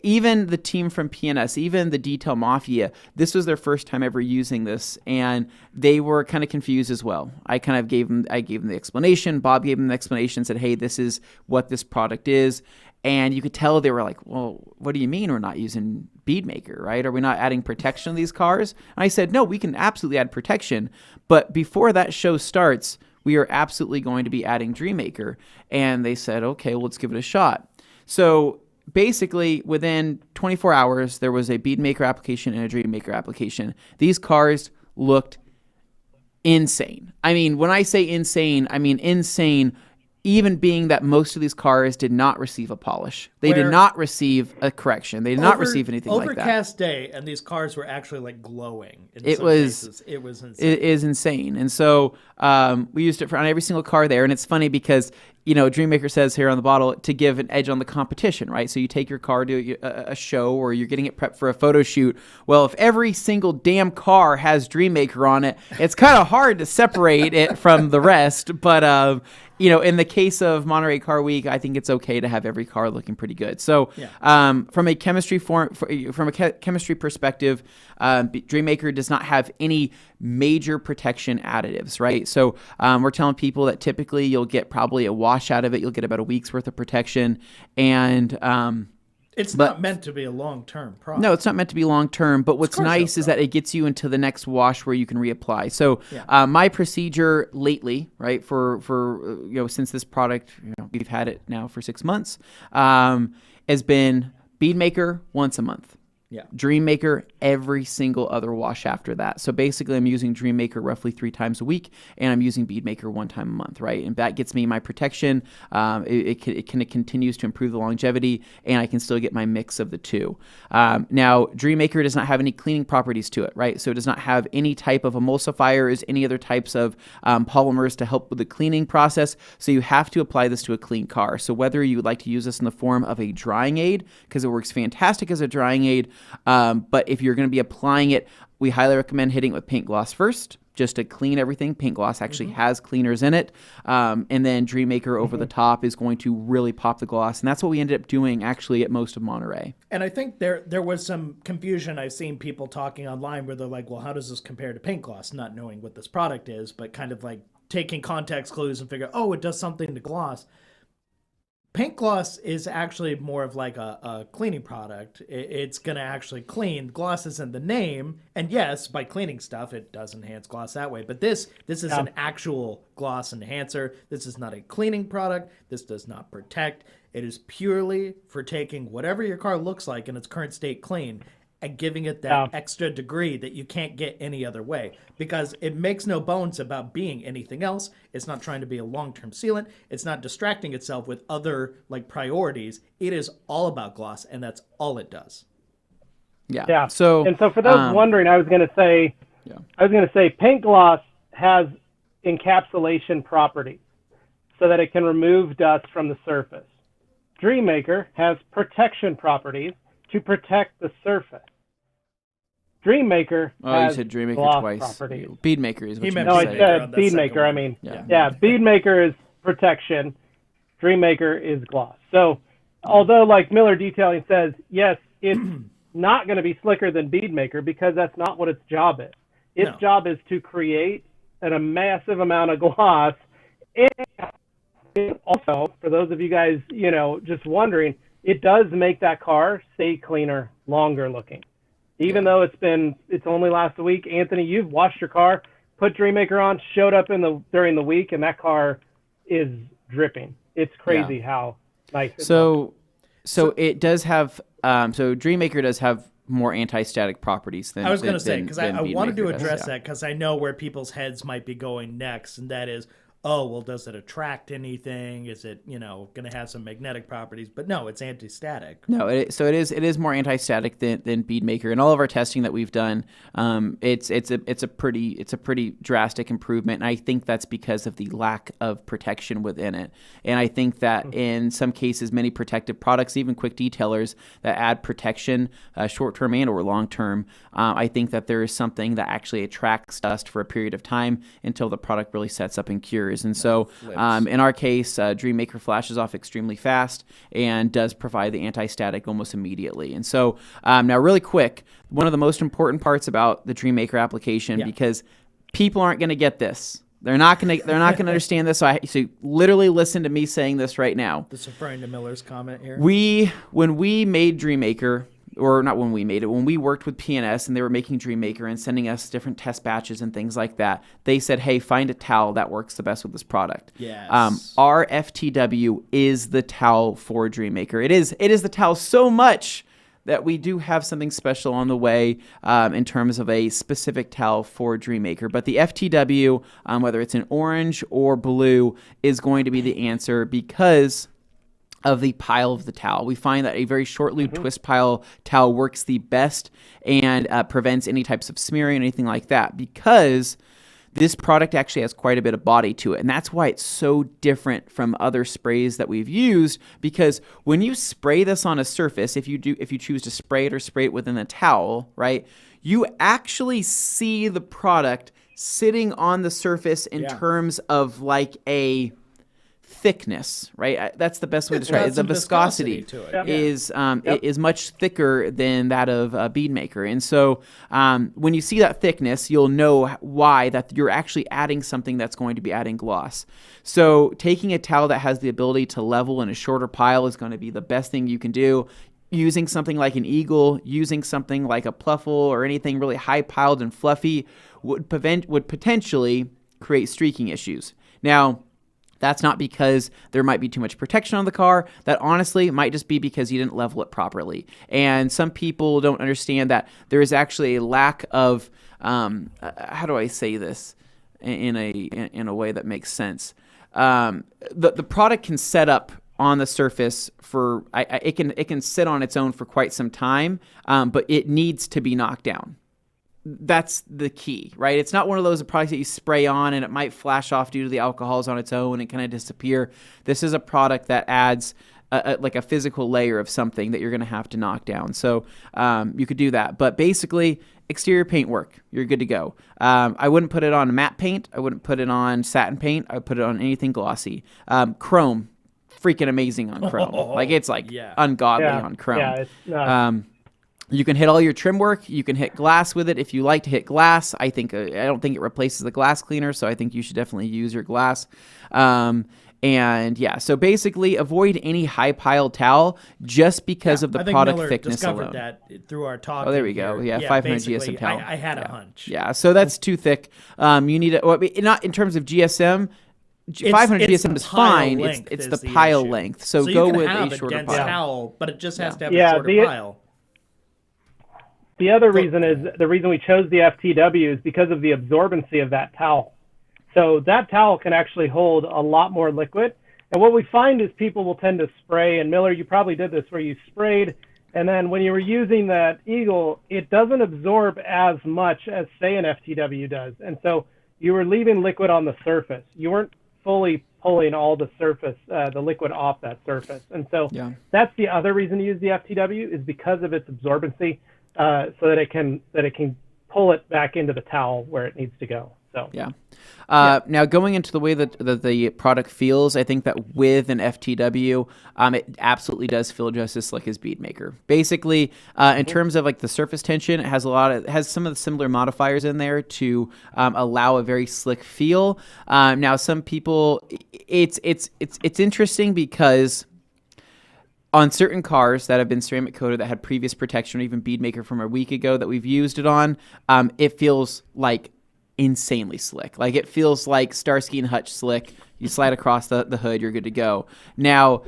even the team from PNS, even the Detail Mafia, this was their first time ever using this, and they were kind of confused as well. I gave them the explanation. Bob gave them the explanation, said, hey, this is what this product is. And you could tell they were like, well, what do you mean we're not using Beadmaker, right? Are we not adding protection to these cars? And I said, no, we can absolutely add protection. But before that show starts, we are absolutely going to be adding Dreammaker. And they said, okay, well, let's give it a shot. So basically, within 24 hours, there was a Beadmaker application and a Dreammaker application. These cars looked insane. I mean, when I say insane, I mean insane. Even being that most of these cars did not receive a polish. They did not receive a correction. They did not receive anything like that. Overcast day, and these cars were actually like glowing in some cases. It was insane. It is insane. And so we used it on every single car there. And it's funny because, Dreammaker says here on the bottle to give an edge on the competition, right? So you take your car to a show or you're getting it prepped for a photo shoot. Well, if every single damn car has Dreammaker on it, it's kind of hard to separate it from the rest. But, in the case of Monterey Car Week, I think it's okay to have every car looking pretty good. So, from a chemistry chemistry perspective, Dreammaker does not have any major protection additives, right? So, we're telling people that typically you'll get probably a wash out of it. You'll get about a week's worth of protection, and it's not meant to be a long-term product. No, it's not meant to be long-term, but what's nice is that it gets you into the next wash where you can reapply. So my procedure lately, right, for since this product, we've had it now for 6 months, has been Beadmaker once a month. Yeah. Dreammaker every single other wash after that. So basically I'm using Dreammaker roughly 3 times a week, and I'm using Beadmaker 1 time a month, right? And that gets me my protection. It continues to improve the longevity, and I can still get my mix of the two. Now, Dreammaker does not have any cleaning properties to it, right? So it does not have any type of emulsifiers, any other types of polymers to help with the cleaning process. So you have to apply this to a clean car. So whether you would like to use this in the form of a drying aid, because it works fantastic as a drying aid, but if you're going to be applying it, we highly recommend hitting it with paint gloss first, just to clean everything. Paint gloss actually has cleaners in it. And then Dreammaker over the top is going to really pop the gloss. And that's what we ended up doing actually at most of Monterey. And I think there was some confusion. I've seen people talking online where they're like, well, how does this compare to paint gloss? Not knowing what this product is, but kind of like taking context clues and figure, oh, it does something to gloss. Paint gloss is actually more of like a cleaning product. It's going to actually clean. Gloss isn't the name. And yes, by cleaning stuff, it does enhance gloss that way. But this is an actual gloss enhancer. This is not a cleaning product. This does not protect. It is purely for taking whatever your car looks like in its current state clean and giving it that extra degree that you can't get any other way, because it makes no bones about being anything else. It's not trying to be a long-term sealant. It's not distracting itself with other like priorities. It is all about gloss, and that's all it does. Yeah. So for those wondering, I was going to say paint gloss has encapsulation properties so that it can remove dust from the surface. Dreammaker has protection properties to protect the surface. Dreammaker has you said Dreammaker gloss twice. properties. Beadmaker is what you meant No, to I say. said Beadmaker. I mean, Beadmaker is protection. Dreammaker is gloss. So, although like Miller Detailing says, yes, it's not going to be slicker than Beadmaker because that's not what its job is. Its job is to create a massive amount of gloss. And also, for those of you guys, just wondering, it does make that car stay cleaner, longer looking. Even though it's only last week. Anthony, you've washed your car, put Dreammaker on, showed up during the week, and that car is dripping. It's crazy how nice it looks. So it does have, so Dreammaker does have more anti-static properties than I was going to say, because I wanted to address does, that, because I know where people's heads might be going next, and that is, oh, well, does it attract anything? Is it, going to have some magnetic properties? But no, it's anti-static. No, it is more anti-static than Beadmaker. And all of our testing that we've done, it's a pretty drastic improvement. And I think that's because of the lack of protection within it. And I think that in some cases, many protective products, even quick detailers that add protection, short-term and or long-term, I think that there is something that actually attracts dust for a period of time until the product really sets up and cures. And so in our case, Dreammaker flashes off extremely fast and does provide the anti-static almost immediately. And so now really quick, one of the most important parts about the Dreammaker application, because people aren't going to get this. They're not going to understand this. So literally listen to me saying this right now. This is referring to Miller's comment here. When we made Dreammaker, or not when we made it, when we worked with PNS and they were making Dreammaker and sending us different test batches and things like that, they said, hey, find a towel that works the best with this product. Yes. Our FTW is the towel for Dreammaker. It is the towel so much that we do have something special on the way in terms of a specific towel for Dreammaker. But the FTW, whether it's in orange or blue, is going to be the answer because of the pile of the towel. We find that a very short loop twist pile towel works the best and prevents any types of smearing or anything like that, because this product actually has quite a bit of body to it. And that's why it's so different from other sprays that we've used, because when you spray this on a surface, if you choose to spray it within a towel, right, you actually see the product sitting on the surface in terms of like a thickness, right? That's the best way to describe it. The viscosity to it. is much thicker than that of Beadmaker. And so when you see that thickness, you'll know why that you're actually adding something that's going to be adding gloss. So taking a towel that has the ability to level in a shorter pile is going to be the best thing you can do. Using something like an Eagle, using something like a Pluffle or anything really high piled and fluffy would potentially create streaking issues. Now, That's not because there might be too much protection on the car. That honestly might just be because you didn't level it properly. And some people don't understand that there is actually a lack of, how do I say this in a way that makes sense? The product can set up on the surface for, it can sit on its own for quite some time, but it needs to be knocked down. That's the key, right? It's not one of those products that you spray on and it might flash off due to the alcohols on its own and kind of disappear. This is a product that adds like a physical layer of something that you're going to have to knock down. So you could do that. But basically, exterior paint work, you're good to go. I wouldn't put it on matte paint. I wouldn't put it on satin paint. I would put it on anything glossy. Chrome, freaking amazing on chrome. Like it's like ungodly on chrome. Yeah, it's you can hit all your trim work. You can hit glass with it if you like to hit glass. I don't think it replaces the glass cleaner, so I think you should definitely use your glass. And yeah, so basically avoid any high piled towel just because of the product Miller thickness discovered alone. That through our talk. Oh, there we go. Yeah, 500 GSM towel. I had a hunch. Yeah, so that's too thick. You need it. Well, not in terms of GSM. 500 GSM is fine. It's the pile length. So go with a shorter pile. Towel, but it just has to have a shorter pile. The other reason is the reason we chose the FTW is because of the absorbency of that towel. So that towel can actually hold a lot more liquid. And what we find is people will tend to spray, and Miller, you probably did this where you sprayed, and then when you were using that Eagle, it doesn't absorb as much as, say, an FTW does. And so you were leaving liquid on the surface. You weren't fully pulling all the surface, the liquid off that surface. And so that's the other reason to use the FTW is because of its absorbency, so that it can pull it back into the towel where it needs to go. So now going into the way that the product feels, I think that with an FTW, it absolutely does feel just as slick as Beadmaker. Basically, in terms of like the surface tension, it has some of the similar modifiers in there to allow a very slick feel. Now, some people, it's interesting because on certain cars that have been ceramic coated that had previous protection, or even Beadmaker from a week ago that we've used it on, it feels like insanely slick. Like it feels like Starsky and Hutch slick. You slide across the hood, you're good to go. Now,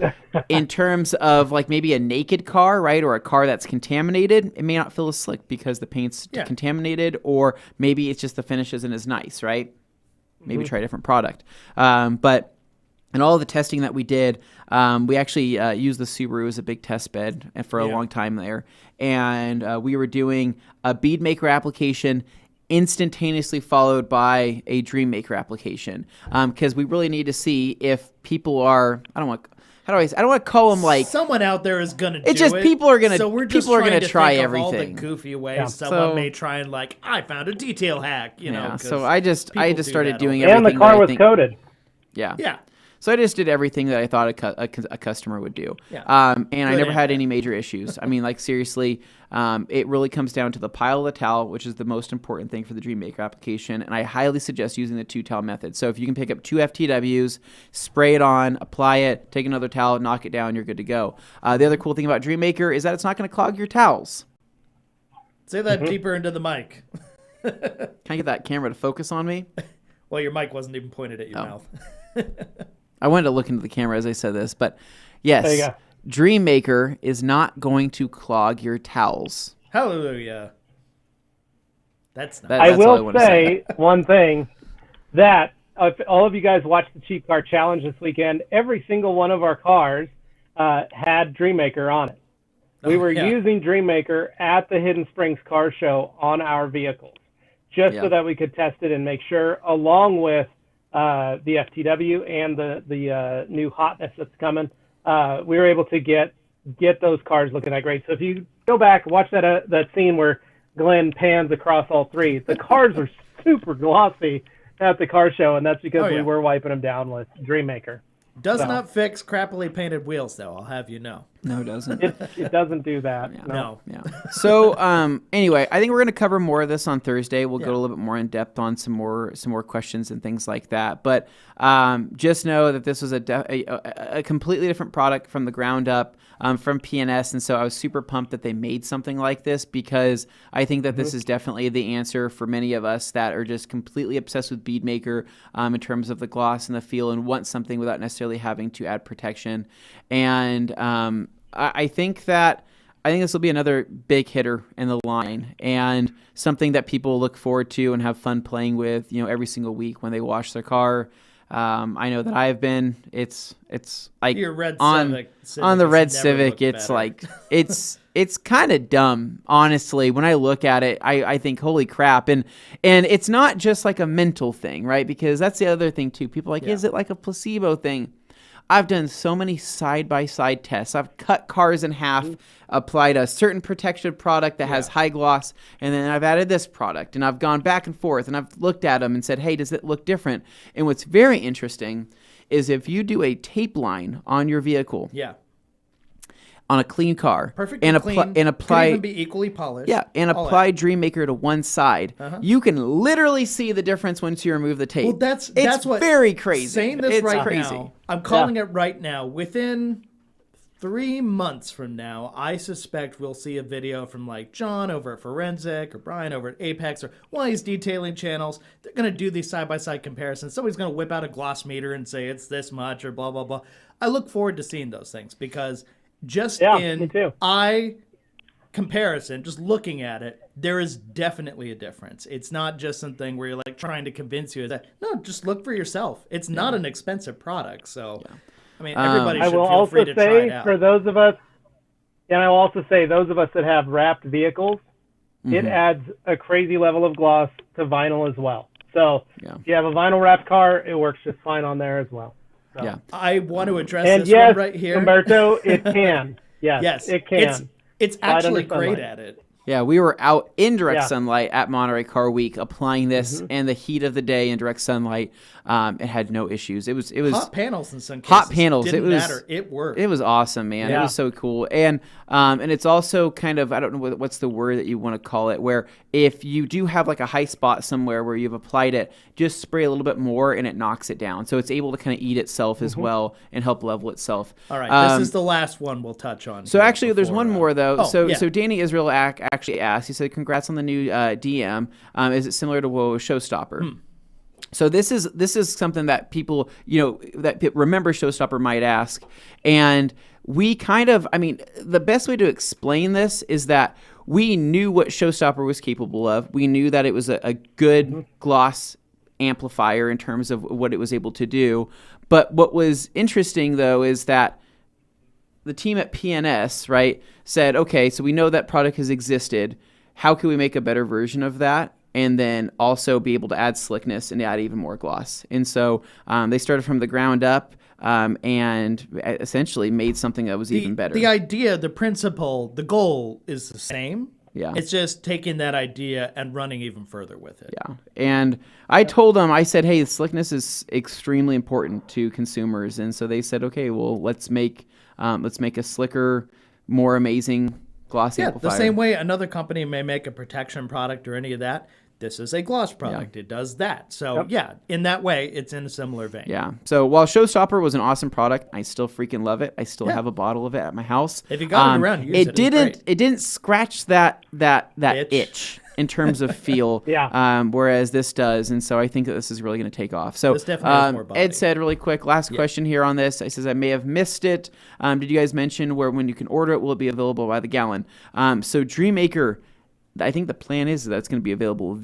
in terms of like maybe a naked car, right, or a car that's contaminated, it may not feel as slick because the paint's contaminated, or maybe it's just the finish isn't as nice, right? Maybe try a different product. But in all of the testing that we did, we actually used the Subaru as a big test bed for a long time there. And we were doing a Beadmaker application instantaneously followed by a Dreammaker application, because we really need to see if people are, I don't want to call them like someone out there is gonna do it. It's just people are gonna try think everything. Of all the goofy ways someone may try and like, I found a detail hack, you know. So I just started doing everything. And the car was coated. Yeah. So I just did everything that I thought a customer would do. And I never had any major issues. I mean, like seriously, it really comes down to the pile of the towel, which is the most important thing for the Dreammaker application. And I highly suggest using the 2-towel method. So if you can pick up 2 FTWs, spray it on, apply it, take another towel, knock it down, you're good to go. The other cool thing about Dreammaker is that it's not going to clog your towels. Say that deeper into the mic. Can I get that camera to focus on me? Well, your mic wasn't even pointed at your mouth. I wanted to look into the camera as I said this, but yes, Dreammaker is not going to clog your towels. Hallelujah. That's nice. I will say one thing, that if all of you guys watched the Cheap Car Challenge this weekend, every single one of our cars had Dreammaker on it. We were using Dreammaker at the Hidden Springs Car Show on our vehicles, just so that we could test it and make sure, along with the FTW and the new hotness that's coming, we were able to get those cars looking that great. So if you go back and watch that scene where Glenn pans across all 3, the cars were super glossy at the car show, and that's because we were wiping them down with Dreammaker. Does not fix crappily painted wheels, though, I'll have you know. No, it doesn't. It doesn't do that. Yeah. No. Yeah. So anyway, I think we're going to cover more of this on Thursday. We'll go a little bit more in depth on some more questions and things like that. But just know that this was a completely different product from the ground up from PNS, and so I was super pumped that they made something like this, because I think that this is definitely the answer for many of us that are just completely obsessed with Beadmaker in terms of the gloss and the feel, and want something without necessarily having to add protection. And I think this will be another big hitter in the line, and something that people look forward to and have fun playing with, every single week when they wash their car. I know that I've been. It's like Your red on the red Civic. It's better. like it's kind of dumb, honestly. When I look at it, I think, holy crap, and it's not just like a mental thing, right? Because that's the other thing too. People are like, is it like a placebo thing? I've done so many side-by-side tests. I've cut cars in half, applied a certain protection product that has high gloss, and then I've added this product. And I've gone back and forth, and I've looked at them and said, hey, does it look different? And what's very interesting is if you do a tape line on your vehicle, on a clean car, Perfectly and clean, and apply, could even be equally polished. and apply Dreammaker to one side, you can literally see the difference once you remove the tape. Well, that's what very crazy. Saying this it's right crazy. now, I'm calling it right now. Within 3 months from now, I suspect we'll see a video from like John over at Forensic or Brian over at Apex or one of these detailing channels. They're going to do these side-by-side comparisons. Somebody's going to whip out a gloss meter and say it's this much or blah, blah, blah. I look forward to seeing those things, because just in eye comparison, just looking at it, there is definitely a difference. It's not just something where you're like trying to convince you that, no, just look for yourself. It's not an expensive product. So, I mean, everybody should feel free to try it out. For those of us, and I will also say those of us that have wrapped vehicles, it adds a crazy level of gloss to vinyl as well. So if you have a vinyl wrapped car, it works just fine on there as well. So. I want to address this one right here. Humberto, it can. Yes, it can. It's actually great at it. Yeah, we were out in direct sunlight at Monterey Car Week applying this in the heat of the day in direct sunlight. It had no issues. It was hot panels in some cases. Hot panels. Didn't matter. It worked. It was awesome, man. Yeah. It was so cool. And it's also kind of, I don't know what's the word that you want to call it, where if you do have like a high spot somewhere where you've applied it, just spray a little bit more and it knocks it down. So it's able to kind of eat itself as well and help level itself. All right, this is the last one we'll touch on. So actually, there's one more though. So Danny Israel actually asked. He said, "Congrats on the new DM. Is it similar to Showstopper?" So this is something that people that remember Showstopper might ask, and we kind of, the best way to explain this is that we knew what Showstopper was capable of. We knew that it was a good gloss amplifier in terms of what it was able to do. But what was interesting though is that the team at PNS, right, said, okay, so we know that product has existed. How can we make a better version of that? And then also be able to add slickness and add even more gloss. And so they started from the ground up and essentially made something that was even better. The idea, the principle, the goal is the same. Yeah. It's just taking that idea and running even further with it. Yeah. And I told them, I said, hey, slickness is extremely important to consumers. And so they said, okay, well, let's make a slicker, more amazing gloss amplifier. The same way another company may make a protection product or any of that. This is a gloss product. It does that. So, in that way, it's in a similar vein. Yeah. So while Showstopper was an awesome product, I still freaking love it. I still have a bottle of it at my house. If you got it around, use it. It didn't scratch that itch in terms of feel. Whereas this does, and so I think that this is really going to take off. So this definitely has more body. Ed said really quick, last question here on this. I says I may have missed it. Did you guys mention when you can order it? Will it be available by the gallon? So Dreammaker. I think the plan is that it's going to be available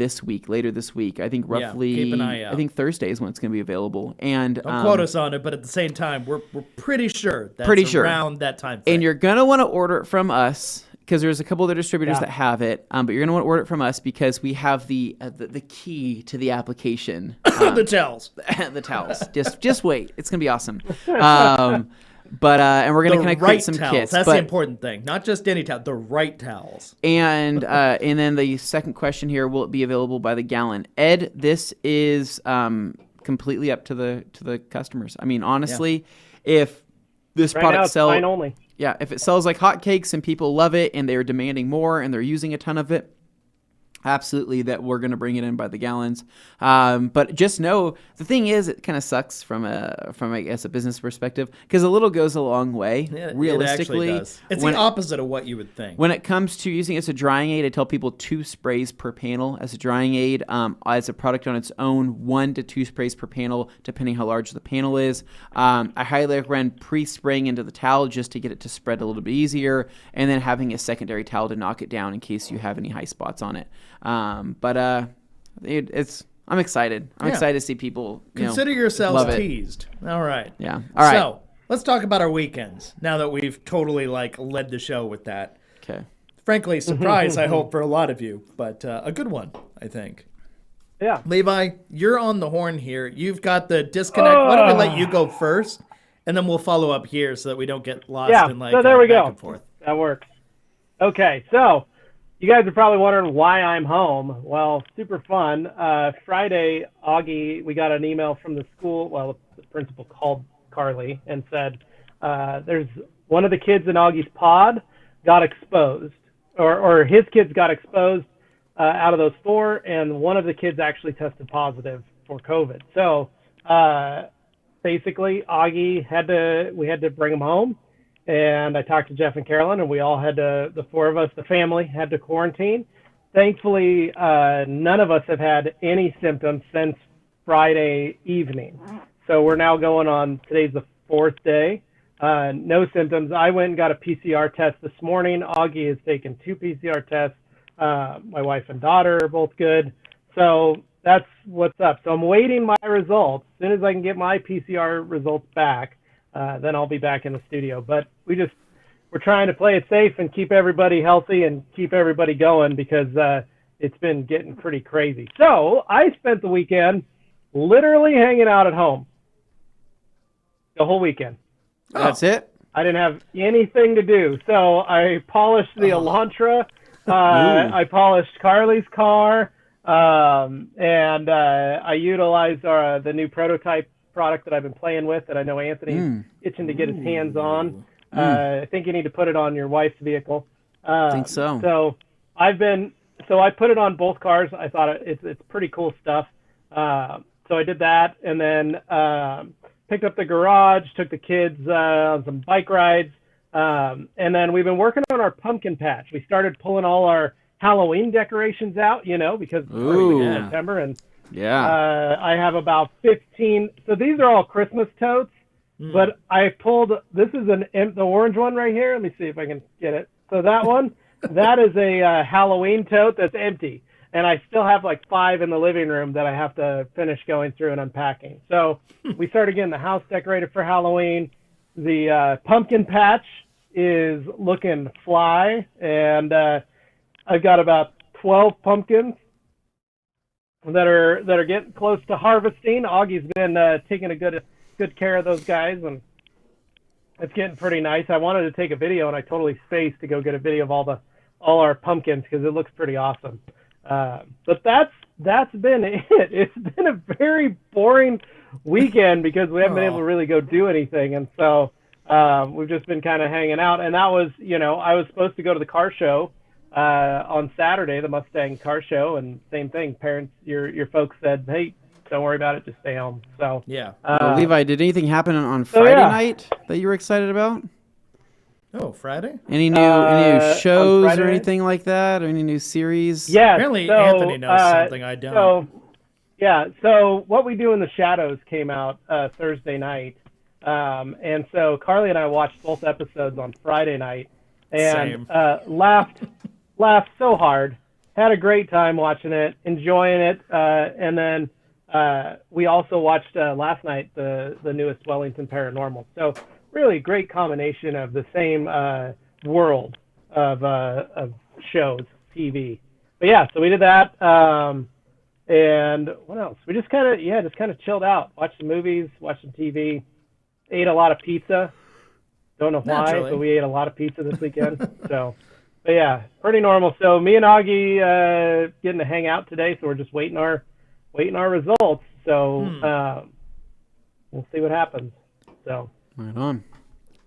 later this week. I think roughly, keep an eye out. I think Thursday is when it's going to be available. And don't quote us on it, but at the same time, we're pretty sure that's around that time frame. And you're going to want to order it from us because there's a couple of other distributors that have it. But you're going to want to order it from us because we have the key to the application. The towels. The towels. Just wait. It's going to be awesome. But and we're gonna kind of create some towels. kits. That's the important thing. Not just any towel, the right towels. And then the second question here: will it be available by the gallon? Ed, this is completely up to the customers. I mean, honestly, if this product sells, if it sells like hotcakes and people love it and they're demanding more and they're using a ton of it, absolutely that we're going to bring it in by the gallons. But just know the thing is, it kind of sucks from I guess a business perspective, because a little goes a long way. Yeah, realistically, it does. It's the opposite of what you would think. When it comes to using it as a drying aid, I tell people 2 sprays per panel as a drying aid. As a product on its own, 1 to 2 sprays per panel, depending how large the panel is. I highly recommend pre-spraying into the towel just to get it to spread a little bit easier, and then having a secondary towel to knock it down in case you have any high spots on it. I'm excited. I'm excited to see people consider yourselves love it. Teased. All right. Yeah. All right. So let's talk about our weekends now that we've totally led the show with that. Okay. Frankly, surprise, I hope, for a lot of you, but a good one, I think. Yeah. Levi, you're on the horn here. You've got the disconnect. Why don't we let you go first, and then we'll follow up here so that we don't get lost in so there we back go. And forth. That works. Okay, so you guys are probably wondering why I'm home. Well, super fun. Friday, Augie, we got an email from the school. Well, the principal called Carly and said, there's one of the kids in Augie's pod got exposed, or his kids got exposed out of those 4, and one of the kids actually tested positive for COVID. So basically, Augie we had to bring him home. And I talked to Jeff and Carolyn, and we all the 4 of us, the family, had to quarantine. Thankfully, none of us have had any symptoms since Friday evening. So we're now going on, today's the 4th day. No symptoms. I went and got a PCR test this morning. Augie has taken 2 PCR tests. My wife and daughter are both good. So that's what's up. So I'm waiting my results. As soon as I can get my PCR results back, then I'll be back in the studio. But we're trying to play it safe and keep everybody healthy and keep everybody going because it's been getting pretty crazy. So I spent the weekend literally hanging out at home the whole weekend. That's it? I didn't have anything to do. So I polished the Elantra. I polished Carly's car. And I utilized the new prototype product that I've been playing with that I know Anthony's itching to get his hands on. I think you need to put it on your wife's vehicle. I think so. So I put it on both cars. I thought it's pretty cool stuff. So I did that, and then picked up the garage, took the kids on some bike rides, and then we've been working on our pumpkin patch. We started pulling all our Halloween decorations out, because it's already September, and I have about 15. So these are all Christmas totes, but I pulled. This is the orange one right here. Let me see if I can get it. So that one, that is a Halloween tote that's empty, and I still have like 5 in the living room that I have to finish going through and unpacking. So we started getting the house decorated for Halloween. The pumpkin patch is looking fly, and I've got about 12 pumpkins that are getting close to harvesting. Augie's been taking a good care of those guys, and it's getting pretty nice. I wanted to take a video, and I totally spaced to go get a video of all our pumpkins because it looks pretty awesome. But that's been it. It's been a very boring weekend because we haven't been able to really go do anything, and so we've just been kind of hanging out. And that was, I was supposed to go to the car show on Saturday, the Mustang car show, and same thing. Parents, your folks said, "Hey, don't worry about it, just stay home." So yeah. Levi, did anything happen on Friday night that you were excited about? Oh, Friday? Any new shows or anything like that, or any new series? Yeah. Apparently, Anthony knows something I don't. So What We Do in the Shadows came out Thursday night, and so Carly and I watched both episodes on Friday night, and laughed so hard, had a great time watching it, enjoying it, and then we also watched last night the newest Wellington Paranormal. So really great combination of the same world of shows, TV. But yeah, so we did that, and what else? We just kind of chilled out, watched some movies, watched some TV, ate a lot of pizza. Don't know why, but we ate a lot of pizza this weekend. But yeah, pretty normal. So me and Augie getting to hang out today. So we're just waiting our results. So we'll see what happens. So right on.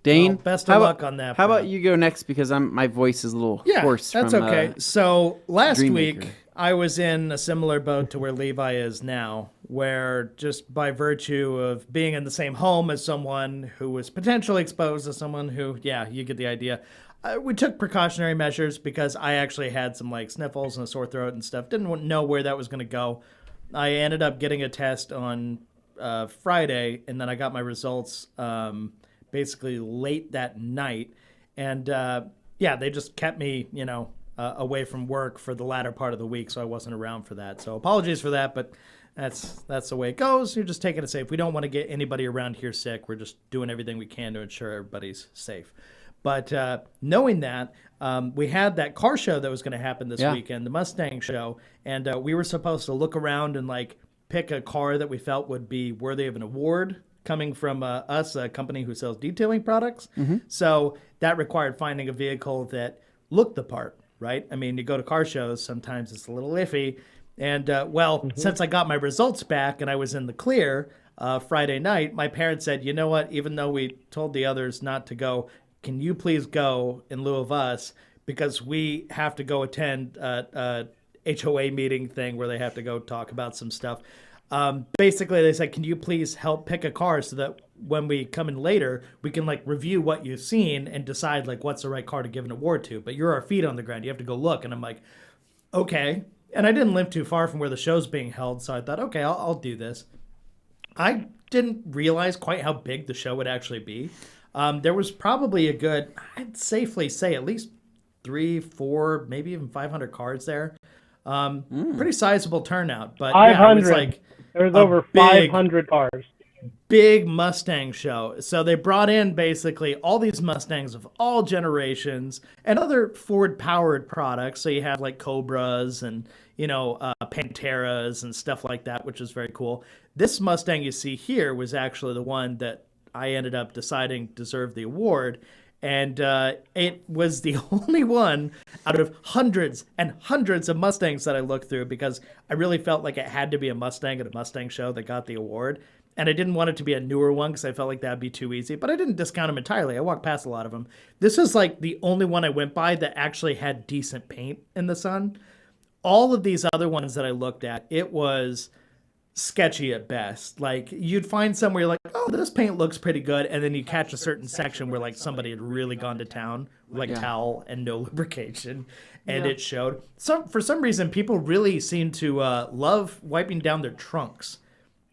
Dane, Well, best of luck on that. How about you go next, because my voice is a little hoarse. That's from, okay. So last Dream week Maker. I was in a similar boat to where Levi is now, where just by virtue of being in the same home as someone who was potentially exposed to someone who, you get the idea. We took precautionary measures because I actually had some like sniffles and a sore throat and stuff. Didn't know where that was going to go. I ended up getting a test on Friday, and then I got my results basically late that night. And they just kept me, away from work for the latter part of the week, so I wasn't around for that. So apologies for that, but that's the way it goes. You're just taking it safe. We don't want to get anybody around here sick. We're just doing everything we can to ensure everybody's safe. But knowing that, we had that car show that was going to happen this weekend, the Mustang show, and we were supposed to look around and like pick a car that we felt would be worthy of an award coming from us, a company who sells detailing products. Mm-hmm. So that required finding a vehicle that looked the part, right? I mean, you go to car shows, sometimes it's a little iffy. And since I got my results back and I was in the clear Friday night, my parents said, you know what, even though we told the others not to go, can you please go in lieu of us, because we have to go attend a HOA meeting thing where they have to go talk about some stuff. Basically, they said, can you please help pick a car so that when we come in later, we can like review what you've seen and decide like what's the right car to give an award to. But you're our feet on the ground. You have to go look. And I'm like, okay. And I didn't live too far from where the show's being held, so I thought, okay, I'll do this. I didn't realize quite how big the show would actually be. There was probably a good, I'd safely say at least 300, 400, maybe even 500 cars there. Pretty sizable turnout. But 500. It was like there was over 500 cars. Big Mustang show. So they brought in basically all these Mustangs of all generations and other Ford-powered products. So you have like Cobras and, Panteras and stuff like that, which is very cool. This Mustang you see here was actually the one that I ended up deciding deserved the award. And it was the only one out of hundreds and hundreds of Mustangs that I looked through, because I really felt like it had to be a Mustang at a Mustang show that got the award. And I didn't want it to be a newer one because I felt like that would be too easy. But I didn't discount them entirely. I walked past a lot of them. This is like the only one I went by that actually had decent paint in the sun. All of these other ones that I looked at, it was sketchy at best. Like you'd find somewhere you're like, oh, this paint looks pretty good, and then you catch a certain section where like somebody had really gone to town with like towel and no lubrication, and it showed. For some reason, people really seem to love wiping down their trunks.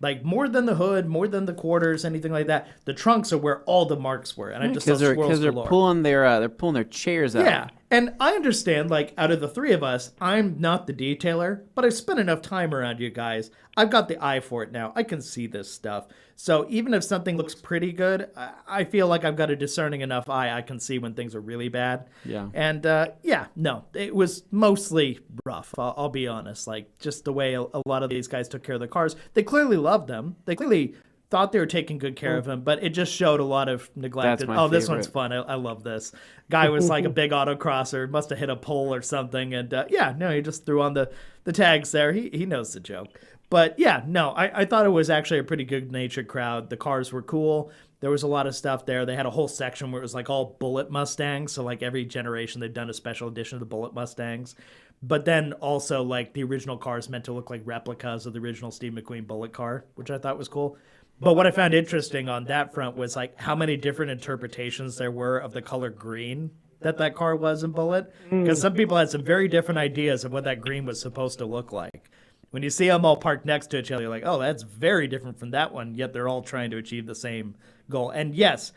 Like more than the hood, more than the quarters, anything like that. The trunks are where all the marks were, and I just saw swirls because they're pulling their chairs out. Yeah, and I understand. Like out of the three of us, I'm not the detailer, but I've spent enough time around you guys. I've got the eye for it now. I can see this stuff. So even if something looks pretty good, I feel like I've got a discerning enough eye. I can see when things are really bad. Yeah. And it was mostly rough. I'll be honest. Like just the way a lot of these guys took care of the cars. They clearly loved them. They clearly thought they were taking good care of them, but it just showed a lot of neglect. That's my favorite. This one's fun. I love this. Guy was like a big autocrosser, must have hit a pole or something. And he just threw on the tags there. He knows the joke. But I thought it was actually a pretty good-natured crowd. The cars were cool. There was a lot of stuff there. They had a whole section where it was like all Bullet Mustangs. So like every generation they've done a special edition of the Bullet Mustangs. But then also like the original cars meant to look like replicas of the original Steve McQueen Bullet car, which I thought was cool. But what I found interesting on that front was like how many different interpretations there were of the color green that car was in Bullet. Because some people had some very different ideas of what that green was supposed to look like. When you see them all parked next to each other, you're like, oh, that's very different from that one, yet they're all trying to achieve the same goal. And yes,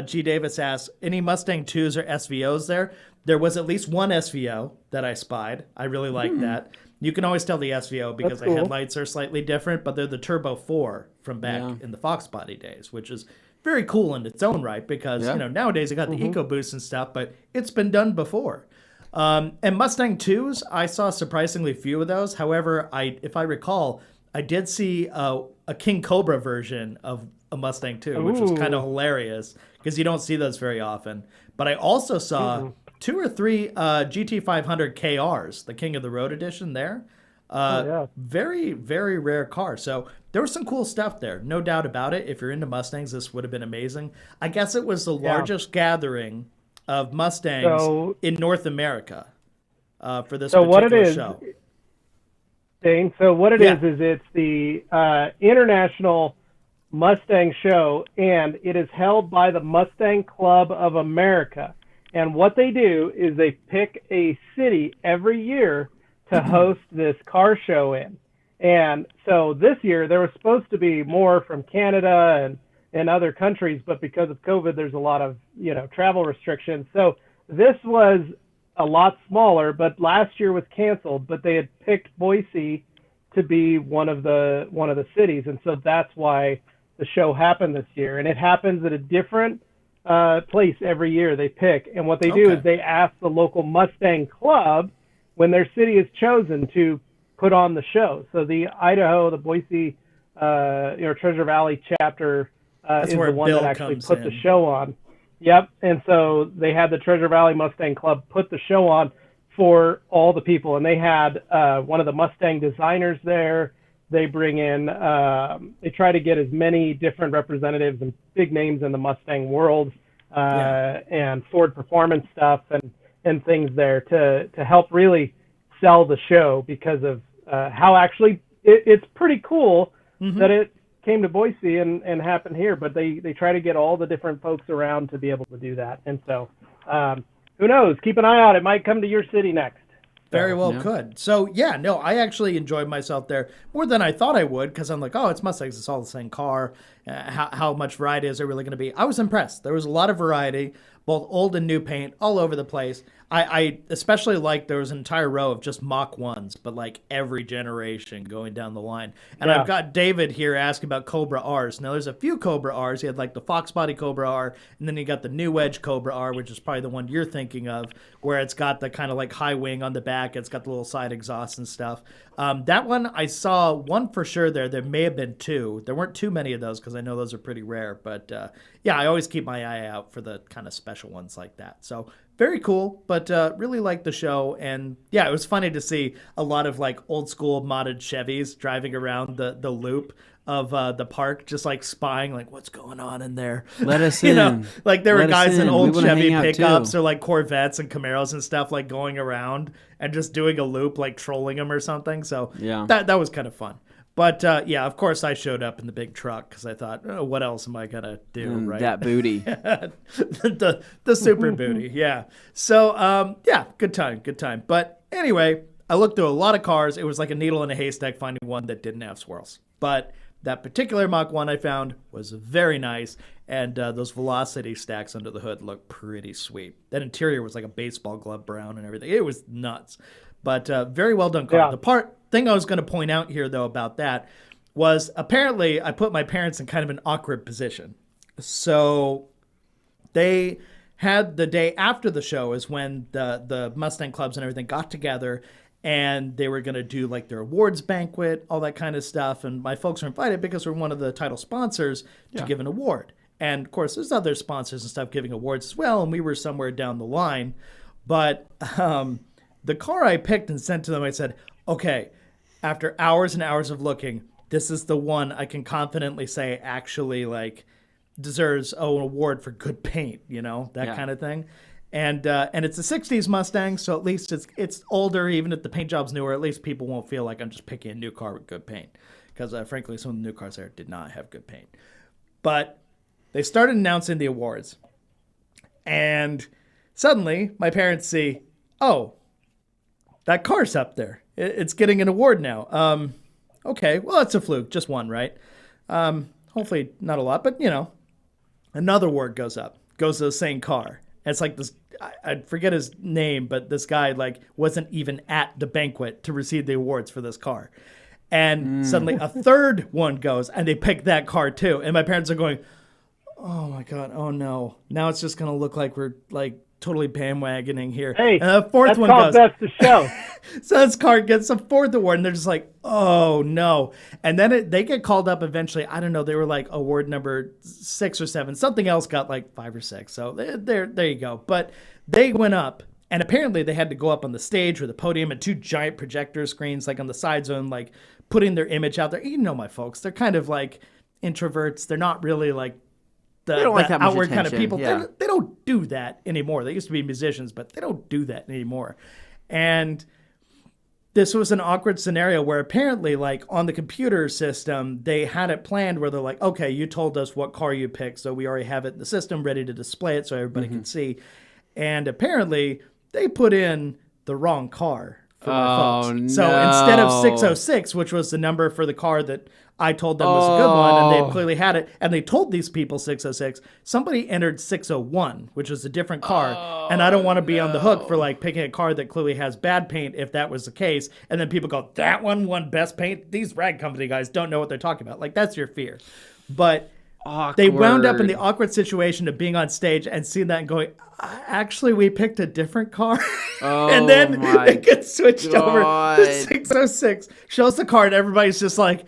G. Davis asked, any Mustang 2s or SVOs there? There was at least one SVO that I spied. I really liked that. You can always tell the SVO because the headlights are slightly different, but they're the Turbo 4 from back in the Fox Body days, which is very cool in its own right because, nowadays you got the EcoBoost and stuff, but it's been done before. And Mustang 2s, I saw surprisingly few of those. However, if I recall, I did see a King Cobra version of a Mustang 2, which was kind of hilarious because you don't see those very often. But I also saw 2 or 3 GT500 KRs, the King of the Road edition there. Very, very rare car. So there was some cool stuff there. No doubt about it. If you're into Mustangs, this would have been amazing. I guess it was the largest gathering of Mustangs in North America for this particular show. Dane, so what it is it's the International Mustang Show, and it is held by the Mustang Club of America. And what they do is they pick a city every year to host this car show in. And so this year there was supposed to be more from Canada and other countries, but because of COVID, there's a lot of, travel restrictions. So this was a lot smaller, but last year was canceled, but they had picked Boise to be one of the cities. And so that's why the show happened this year. And it happens at a different place every year they pick. And what they do is they ask the local Mustang club when their city is chosen to put on the show. So the Boise, Treasure Valley chapter is the one that actually put the show on. Yep. And so they had the Treasure Valley Mustang Club put the show on for all the people. And they had one of the Mustang designers there. They bring in, they try to get as many different representatives and big names in the Mustang world and Ford performance stuff and things there to help really sell the show because of how actually it's pretty cool that it came to Boise and happened here, but they try to get all the different folks around to be able to do that. And so who knows? Keep an eye out. It might come to your city next. Very well could. So, I actually enjoyed myself there more than I thought I would because I'm like, oh, it's Mustangs. It's all the same car. How much variety is there really going to be? I was impressed. There was a lot of variety, both old and new paint, all over the place. I especially liked there was an entire row of just Mach 1s, but like every generation going down the line. And I've got David here asking about Cobra Rs. Now, there's a few Cobra Rs. You had like the Fox Body Cobra R, and then you got the New Edge Cobra R, which is probably the one you're thinking of, where it's got the kind of like high wing on the back. It's got the little side exhaust and stuff. That one, I saw one for sure there. There may have been two. There weren't too many of those because I know those are pretty rare. But I always keep my eye out for the kind of special ones like that. So very cool, but really liked the show. And it was funny to see a lot of like old school modded Chevys driving around the loop of the park, just like spying, like what's going on in there. Let us in. Like there were guys in old Chevy pickups or like Corvettes and Camaros and stuff, like going around and just doing a loop, like trolling them or something. So that was kind of fun. But of course I showed up in the big truck because I thought, oh, what else am I gonna do? Right, that booty, the super booty, So good time. But anyway, I looked through a lot of cars. It was like a needle in a haystack finding one that didn't have swirls. But that particular Mach 1 I found was very nice, and those velocity stacks under the hood looked pretty sweet. That interior was like a baseball glove brown and everything. It was nuts. But very well done car. The thing I was going to point out here, though, about that was apparently I put my parents in kind of an awkward position. So they had the day after the show is when the Mustang clubs and everything got together, and they were going to do like their awards banquet, all that kind of stuff. And my folks were invited because we're one of the title sponsors to give an award. And, of course, there's other sponsors and stuff giving awards as well, and we were somewhere down the line. But the car I picked and sent to them, I said, okay, after hours and hours of looking, this is the one I can confidently say actually like deserves an award for good paint, that kind of thing. And it's a 60s Mustang, so at least it's older, even if the paint job's newer, at least people won't feel like I'm just picking a new car with good paint. Because frankly, some of the new cars there did not have good paint. But they started announcing the awards. And suddenly, my parents see, oh, that car's up there. It's getting an award now. Okay, well, it's a fluke. Just one, right? Hopefully not a lot, but, another award goes up. Goes to the same car. And it's like this, I forget his name, but this guy, like, wasn't even at the banquet to receive the awards for this car. And suddenly a third one goes, and they pick that car, too. And my parents are going, oh, my God, oh, no. Now it's just going to look like we're, like, totally bandwagoning here. Hey, and the fourth one goes. That's the show. So this car gets a fourth award, and they're just like, oh no. And then they get called up eventually. I don't know. They were like award number 6 or 7. Something else got like 5 or 6. So there you go. But they went up, And apparently they had to go up on the stage or the podium and 2 giant projector screens like on the side zone, like putting their image out there. You know my folks, they're kind of like introverts. They're not really like the outward kind of people. Yeah. They don't do that anymore. They used to be musicians, but they don't do that anymore. And this was an awkward scenario where apparently, like, on the computer system, they had it planned where they're like, okay, you told us what car you picked, so we already have it in the system ready to display it so everybody can see. And apparently, they put in the wrong car for my folks. No. So instead of 606, which was the number for the car that I told them was a good one, and they clearly had it, and they told these people 606, somebody entered 601, which is a different car, and I don't want to be on the hook for like picking a car that clearly has bad paint if that was the case, and then people go, that one won best paint? These rag company guys don't know what they're talking about. Like, that's your fear. But they wound up in the awkward situation of being on stage and seeing that and going, actually, we picked a different car. And then it gets switched over to 606. Shows the card. Everybody's just like,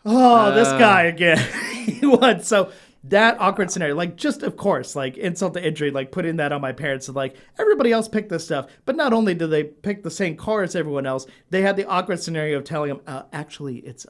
oh, this guy again. He won. So that awkward scenario, like, just of course, like, insult to injury, like putting that on my parents and like, everybody else picked this stuff. But not only did they pick the same car as everyone else, they had the awkward scenario of telling them, actually, it's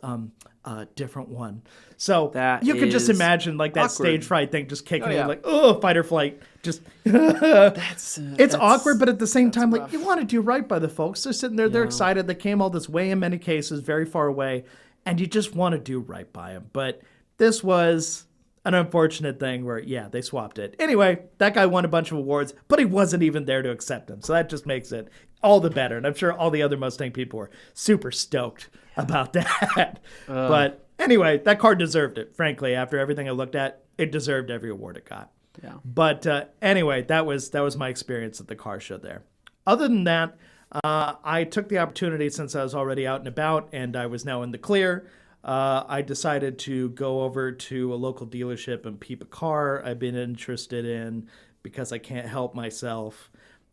a different one. So that you could just imagine like that awkward. Stage fright thing just kicking in, like, oh, fight or flight. Just it's awkward, but at the same time, like, you want to do right by the folks. They're sitting there, they're excited. They came all this way in many cases, very far away, and you just want to do right by them. But this was an unfortunate thing where, they swapped it. Anyway, that guy won a bunch of awards, but he wasn't even there to accept them. So that just makes it all the better. And I'm sure all the other Mustang people were super stoked about that. But anyway, that car deserved it. Frankly, after everything I looked at, it deserved every award it got. Yeah. But anyway, that was my experience at the car show there. Other than that, I took the opportunity, since I was already out and about and I was now in the clear, I decided to go over to a local dealership and peep a car I've been interested in because I can't help myself.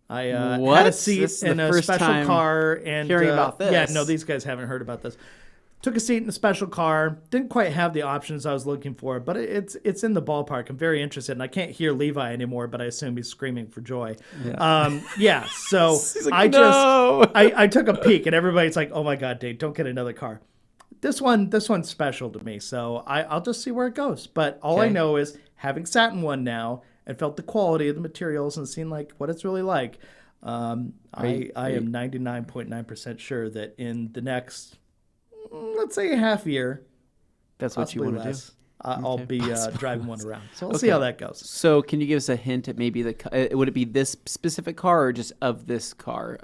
I had a seat in a special car, and hearing about this. Yeah, no, these guys haven't heard about this. Took a seat in a special car. Didn't quite have the options I was looking for, but it's in the ballpark. I'm very interested, and I can't hear Levi anymore, but I assume he's screaming for joy. Yeah. So like, I took a peek, and everybody's like, "Oh my God, Dane, don't get another car." This one's special to me, so I'll just see where it goes. But all I know is, having sat in one now and felt the quality of the materials and seen like what it's really like, I am 99.9% sure that in the next, let's say, a half year, that's what you want to do. I'll be driving one around. So we'll see how that goes. So can you give us a hint at maybe would it be this specific car or just of this car?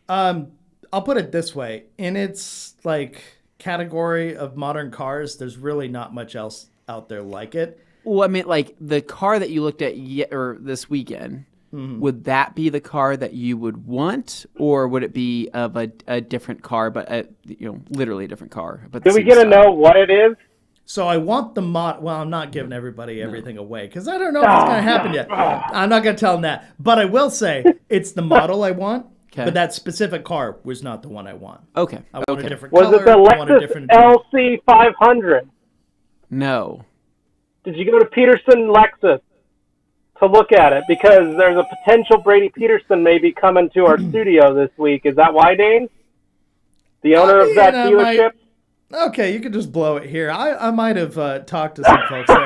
I'll put it this way: in its like category of modern cars, there's really not much else out there like it. Well, I mean, like the car that you looked at this weekend, would that be the car that you would want, or would it be of a different car, but literally a different car? But do we get to know what it is? So I want the mod. Well, I'm not giving everybody everything away because I don't know if it's going to happen yet. I'm not going to tell them that. But I will say it's the model I want. But that specific car was not the one I want. Okay. I want a different color. Was it the Lexus LC 500? No. Did you go to Peterson Lexus to look at it? Because there's a potential Brady Peterson maybe coming to our studio this week. Is that why, Dane? The owner of that dealership? Okay, you can just blow it here. I might have talked to some folks there.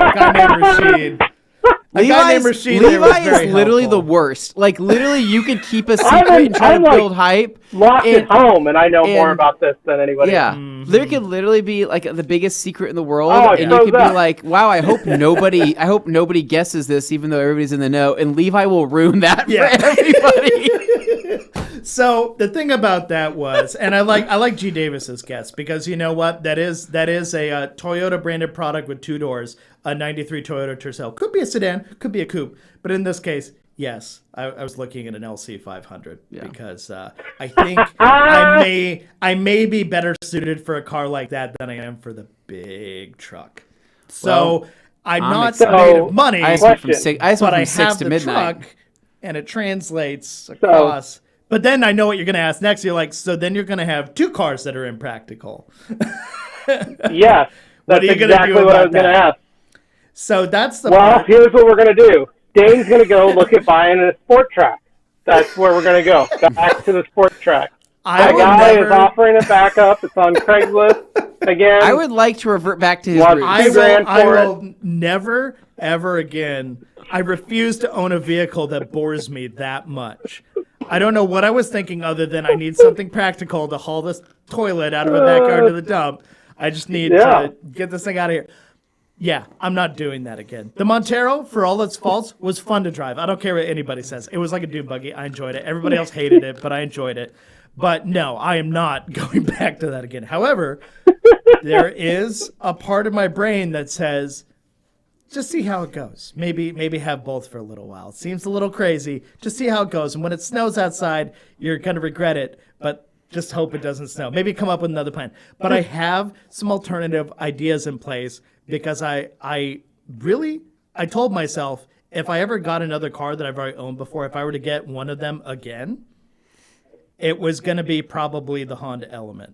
A guy named Rashid. Levi is literally the worst. Like, literally, you could keep a secret and try to build hype. Locked at home, and I know more about this than anybody. Yeah, there could literally be like the biggest secret in the world, and you could be like, "Wow, I hope nobody guesses this, even though everybody's in the know." And Levi will ruin that for everybody. So the thing about that was, and I like G Davis's guess because you know what, that is a Toyota branded product with 2 doors. A 93 Toyota Tercel. Could be a sedan, could be a coupe. But in this case, yes, I was looking at an LC 500 because I think I may be better suited for a car like that than I am for the big truck. So I'm not made of money, I went from 6 to midnight. Truck, and it translates across. But then I know what you're going to ask next. You're like, so then you're going to have 2 cars that are impractical. Yes, that's exactly what I was going to ask. So that's the part. Here's what we're going to do. Dane's going to go look at buying a Sport Track. That's where we're going to go. Back to the sports track. I The guy is offering it back up. It's on Craigslist. Again, I would like to revert back to his roots. I will never, ever again. I refuse to own a vehicle that bores me that much. I don't know what I was thinking other than I need something practical to haul this toilet out of a backyard to the dump. I just need to get this thing out of here. Yeah, I'm not doing that again. The Montero, for all its faults, was fun to drive. I don't care what anybody says. It was like a dune buggy. I enjoyed it. Everybody else hated it, but I enjoyed it. But no, I am not going back to that again. However, there is a part of my brain that says, just see how it goes. Maybe have both for a little while. It seems a little crazy. Just see how it goes. And when it snows outside, you're going to regret it. But just hope it doesn't snow. Maybe come up with another plan. But I have some alternative ideas in place because I told myself if I ever got another car that I've already owned before, if I were to get one of them again, it was going to be probably the Honda Element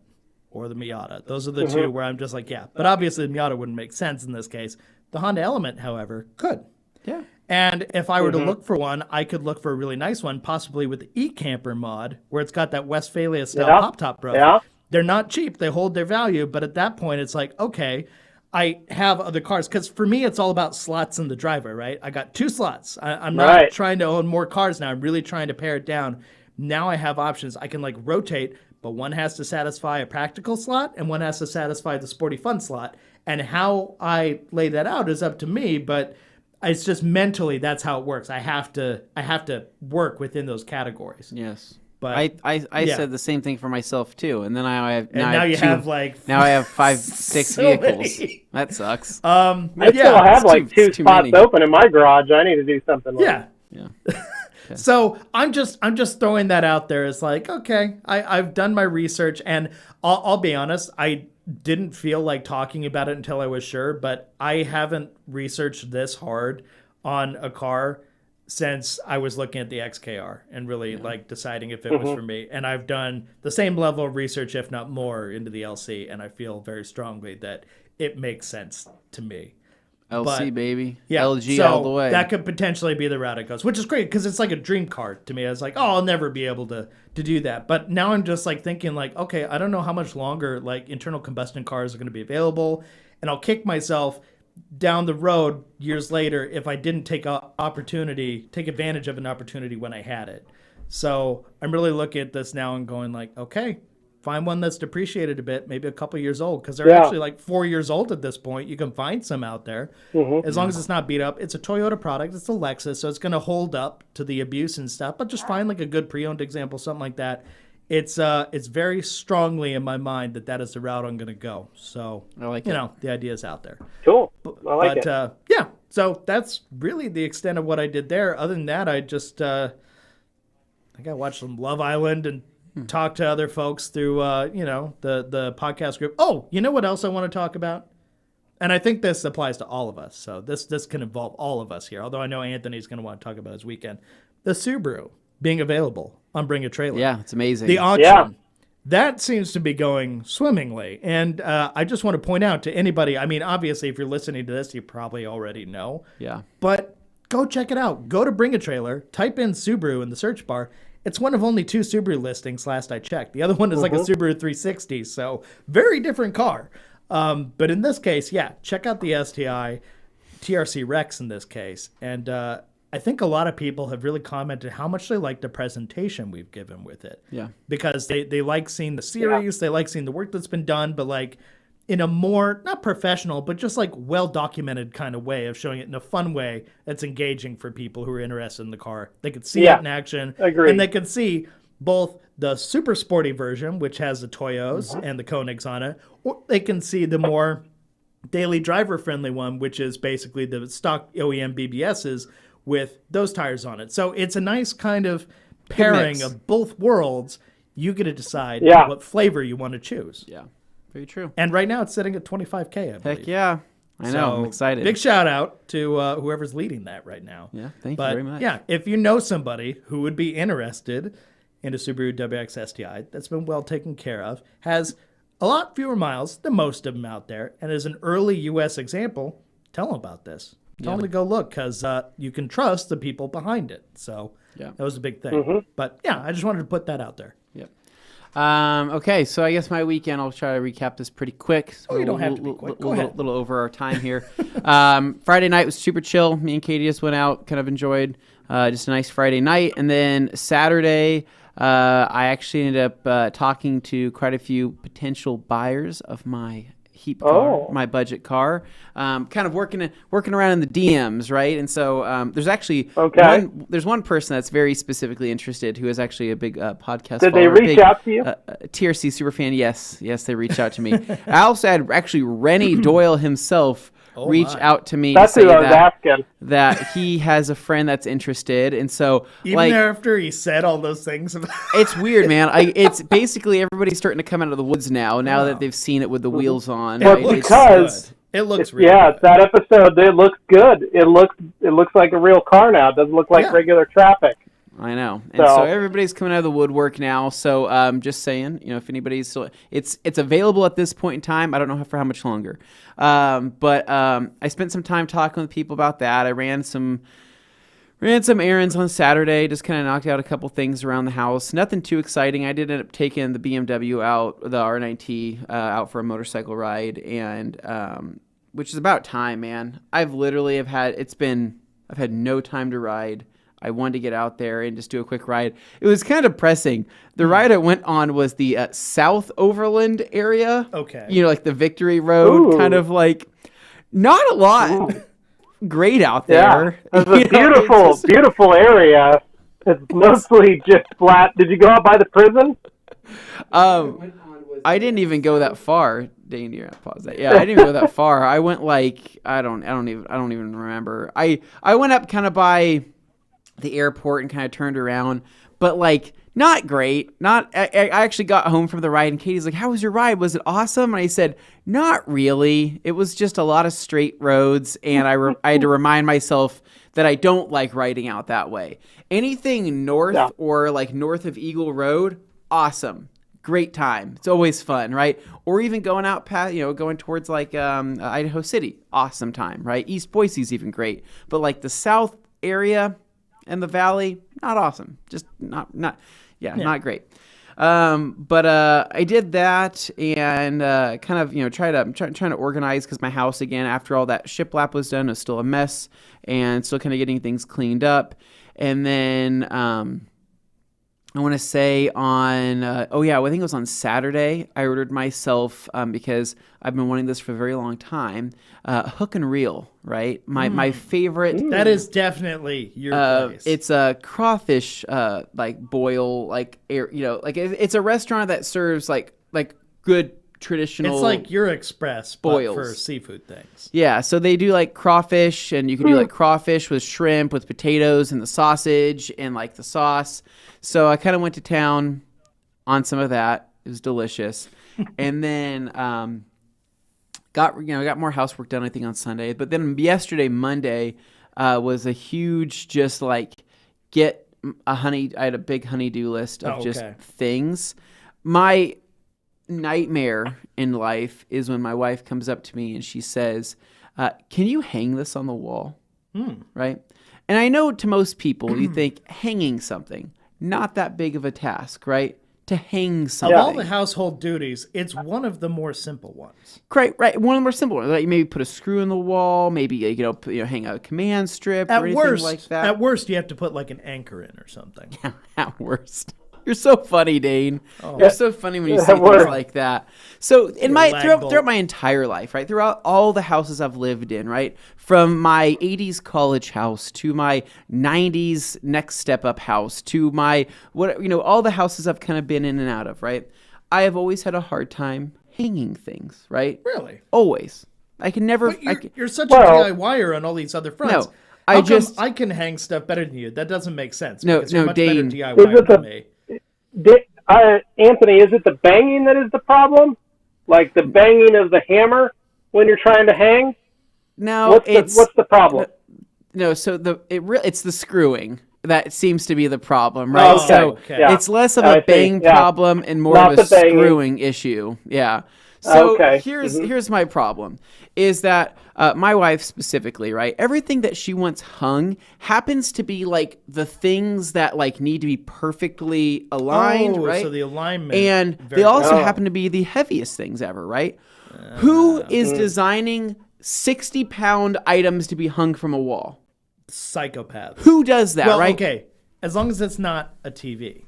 or the Miata. Those are the two where I'm just like, yeah. But obviously the Miata wouldn't make sense in this case. The Honda Element, however, could. Yeah. And if I were to look for one, I could look for a really nice one, possibly with the e-camper mod, where it's got that Westphalia-style pop-top roof. Yeah. They're not cheap. They hold their value. But at that point, it's like, okay, I have other cars. Because for me, it's all about slots in the driveway, right? I got 2 slots. I'm not trying to own more cars now. I'm really trying to pare it down. Now I have options. I can like rotate, but one has to satisfy a practical slot and one has to satisfy the sporty fun slot. And how I lay that out is up to me, but it's just mentally that's how it works. I have to work within those categories. Yes. But I said the same thing for myself too, and then I have now you have like now I have 5-6 vehicles. Many. That sucks. I still have like 2 spots open in my garage. I need to do something. Yeah. Okay. So I'm just throwing that out there. It's like, okay, I've done my research, and I'll be honest, I didn't feel like talking about it until I was sure, but I haven't researched this hard on a car since I was looking at the XKR and really like deciding if it was for me. And I've done the same level of research, if not more, into the LC, and I feel very strongly that it makes sense to me. LC, baby. Yeah, LG so all the way. That could potentially be the route it goes, which is great because it's like a dream car to me. I was like, oh, I'll never be able to do that. But now I'm just like thinking like, okay, I don't know how much longer like internal combustion cars are going to be available. And I'll kick myself down the road years later if I didn't take advantage of an opportunity when I had it. So I'm really looking at this now and going like, okay, find one that's depreciated a bit, maybe a couple years old, because they're actually like 4 years old at this point. You can find some out there. As long as it's not beat up. It's a Toyota product. It's a Lexus, so it's going to hold up to the abuse and stuff. But just find like a good pre-owned example, something like that. It's very strongly in my mind that is the route I'm going to go. So, I like the idea is out there. Cool. I like it. Yeah, so that's really the extent of what I did there. Other than that, I just I think I watched some Love Island and talk to other folks through, the podcast group. Oh, you know what else I want to talk about? And I think this applies to all of us. So this can involve all of us here. Although I know Anthony's going to want to talk about his weekend. The Subaru being available on Bring a Trailer. Yeah, it's amazing. The auction. That seems to be going swimmingly. And I just want to point out to anybody, I mean, obviously, if you're listening to this, you probably already know. Yeah. But go check it out. Go to Bring a Trailer, type in Subaru in the search bar. It's one of only 2 Subaru listings last I checked. The other one is like a Subaru 360, so very different car. But in this case, check out the STI, TRC Rex in this case. And I think a lot of people have really commented how much they like the presentation we've given with it. Yeah. Because they like seeing the series, they like seeing the work that's been done, but like in a more, not professional, but just like well-documented kind of way of showing it in a fun way that's engaging for people who are interested in the car. They could see it in action. Agreed. And they could see both the super sporty version, which has the Toyos and the Koenigs on it, or they can see the more daily driver-friendly one, which is basically the stock OEM BBSs with those tires on it. So it's a nice kind of pairing of both worlds. You get to decide what flavor you want to choose. Yeah. Very true. And right now it's sitting at $25,000, I believe. Heck yeah. I know. I'm excited. Big shout out to whoever's leading that right now. Yeah, thank you very much. Yeah, if you know somebody who would be interested in a Subaru WRX STI that's been well taken care of, has a lot fewer miles than most of them out there, and is an early U.S. example, tell them about this. Tell them to go look, because you can trust the people behind it. So Yeah. That was a big thing. But yeah, I just wanted to put that out there. Yep. Okay, so I guess my weekend, I'll try to recap this pretty quick. So you don't have to be quick. Go ahead. A little over our time here. Friday night was super chill. Me and Katie just went out, kind of enjoyed just a nice Friday night. And then Saturday, I actually ended up talking to quite a few potential buyers of my heap car, my budget car, kind of working around in the DMs, right? And so there's actually one person that's very specifically interested who is actually a big podcast Did follower. they reach out to you? TRC super fan, yes, they reached out to me. I also had actually Rennie Doyle himself reach out to me That's to say who I was asking. that he has a friend that's interested, and so even after he said all those things about it's weird, man. It's basically everybody's starting to come out of the woods now that they've seen it with the wheels on. Well, right? because it looks really good. that episode, it looks good. It looks like a real car now. It doesn't look like regular traffic. I know, and so everybody's coming out of the woodwork now. So just saying, if anybody's still, it's available at this point in time. I don't know for how much longer, but I spent some time talking with people about that. I ran some errands on Saturday, just kind of knocked out a couple things around the house. Nothing too exciting. I did end up taking the BMW out, the R9T, out for a motorcycle ride, and which is about time, man. I've had no time to ride. I wanted to get out there and just do a quick ride. It was kind of depressing. The ride I went on was the South Overland area. Okay. Like the Victory Road, kind of like not a lot great out there. Yeah, it's a beautiful area. It's mostly just flat. Did you go out by the prison? I didn't even go that far. Dane, you pause that. Yeah, I didn't even go that far. I went like I don't even remember. I went up kind of by the airport and kind of turned around, but like not great. I actually got home from the ride and Katie's like, "How was your ride? Was it awesome?" And I said, "Not really. It was just a lot of straight roads, and I had to remind myself that I don't like riding out that way. Anything north or like north of Eagle Road, awesome. Great time. It's always fun, right? Or even going out past, going towards like Idaho City, awesome time, right? East Boise's even great, but like the south area and the valley, not awesome. Just not great. But I did that and kind of I'm trying to organize because my house again after all that shiplap was done was still a mess and still kind of getting things cleaned up. And then I want to say on, I think it was on Saturday, I ordered myself, because I've been wanting this for a very long time, hook and reel, right? My favorite. That is definitely your place. It's a crawfish, boil, it's a restaurant that serves like good traditional. It's like your express, boils. But for seafood things. Yeah, so they do like crawfish, and you can do like crawfish with shrimp, with potatoes and the sausage and like the sauce. So I kind of went to town on some of that. It was delicious, and then got more housework done I think on Sunday. But then yesterday, Monday, was a huge just like I had a big honey-do list of just things. My nightmare in life is when my wife comes up to me and she says, "Can you hang this on the wall?" Right? And I know to most people you think hanging something, not that big of a task, right? To hang something. Of all the household duties, it's one of the more simple ones. Right. One of the more simple ones. Like maybe put a screw in the wall, maybe hang a command strip or anything like that. At worst, you have to put like an anchor in or something. At worst. You're so funny, Dane. You're so funny when you say things like that. So throughout my entire life, right, throughout all the houses I've lived in, right, from my 80s college house to my 90s next step up house to my all the houses I've kind of been in and out of, right, I have always had a hard time hanging things, right? Really? Always. I can never. You're such a DIYer on all these other fronts. No, I can hang stuff better than you. That doesn't make sense. No, you're much Dane. better DIYer than me. Anthony, is it the banging that is the problem? Like the banging of the hammer when you're trying to hang? No, what's the problem? No, so it's the screwing that seems to be the problem, right? Okay. So it's less of a bang problem and more of a screwing issue. Yeah. So here's my problem is that my wife specifically, right? Everything that she wants hung happens to be like the things that like need to be perfectly aligned, right? So the alignment. And they also happen to be the heaviest things ever, right? Who is designing 60-pound items to be hung from a wall? Psychopaths. Who does that, right? Okay. As long as it's not a TV.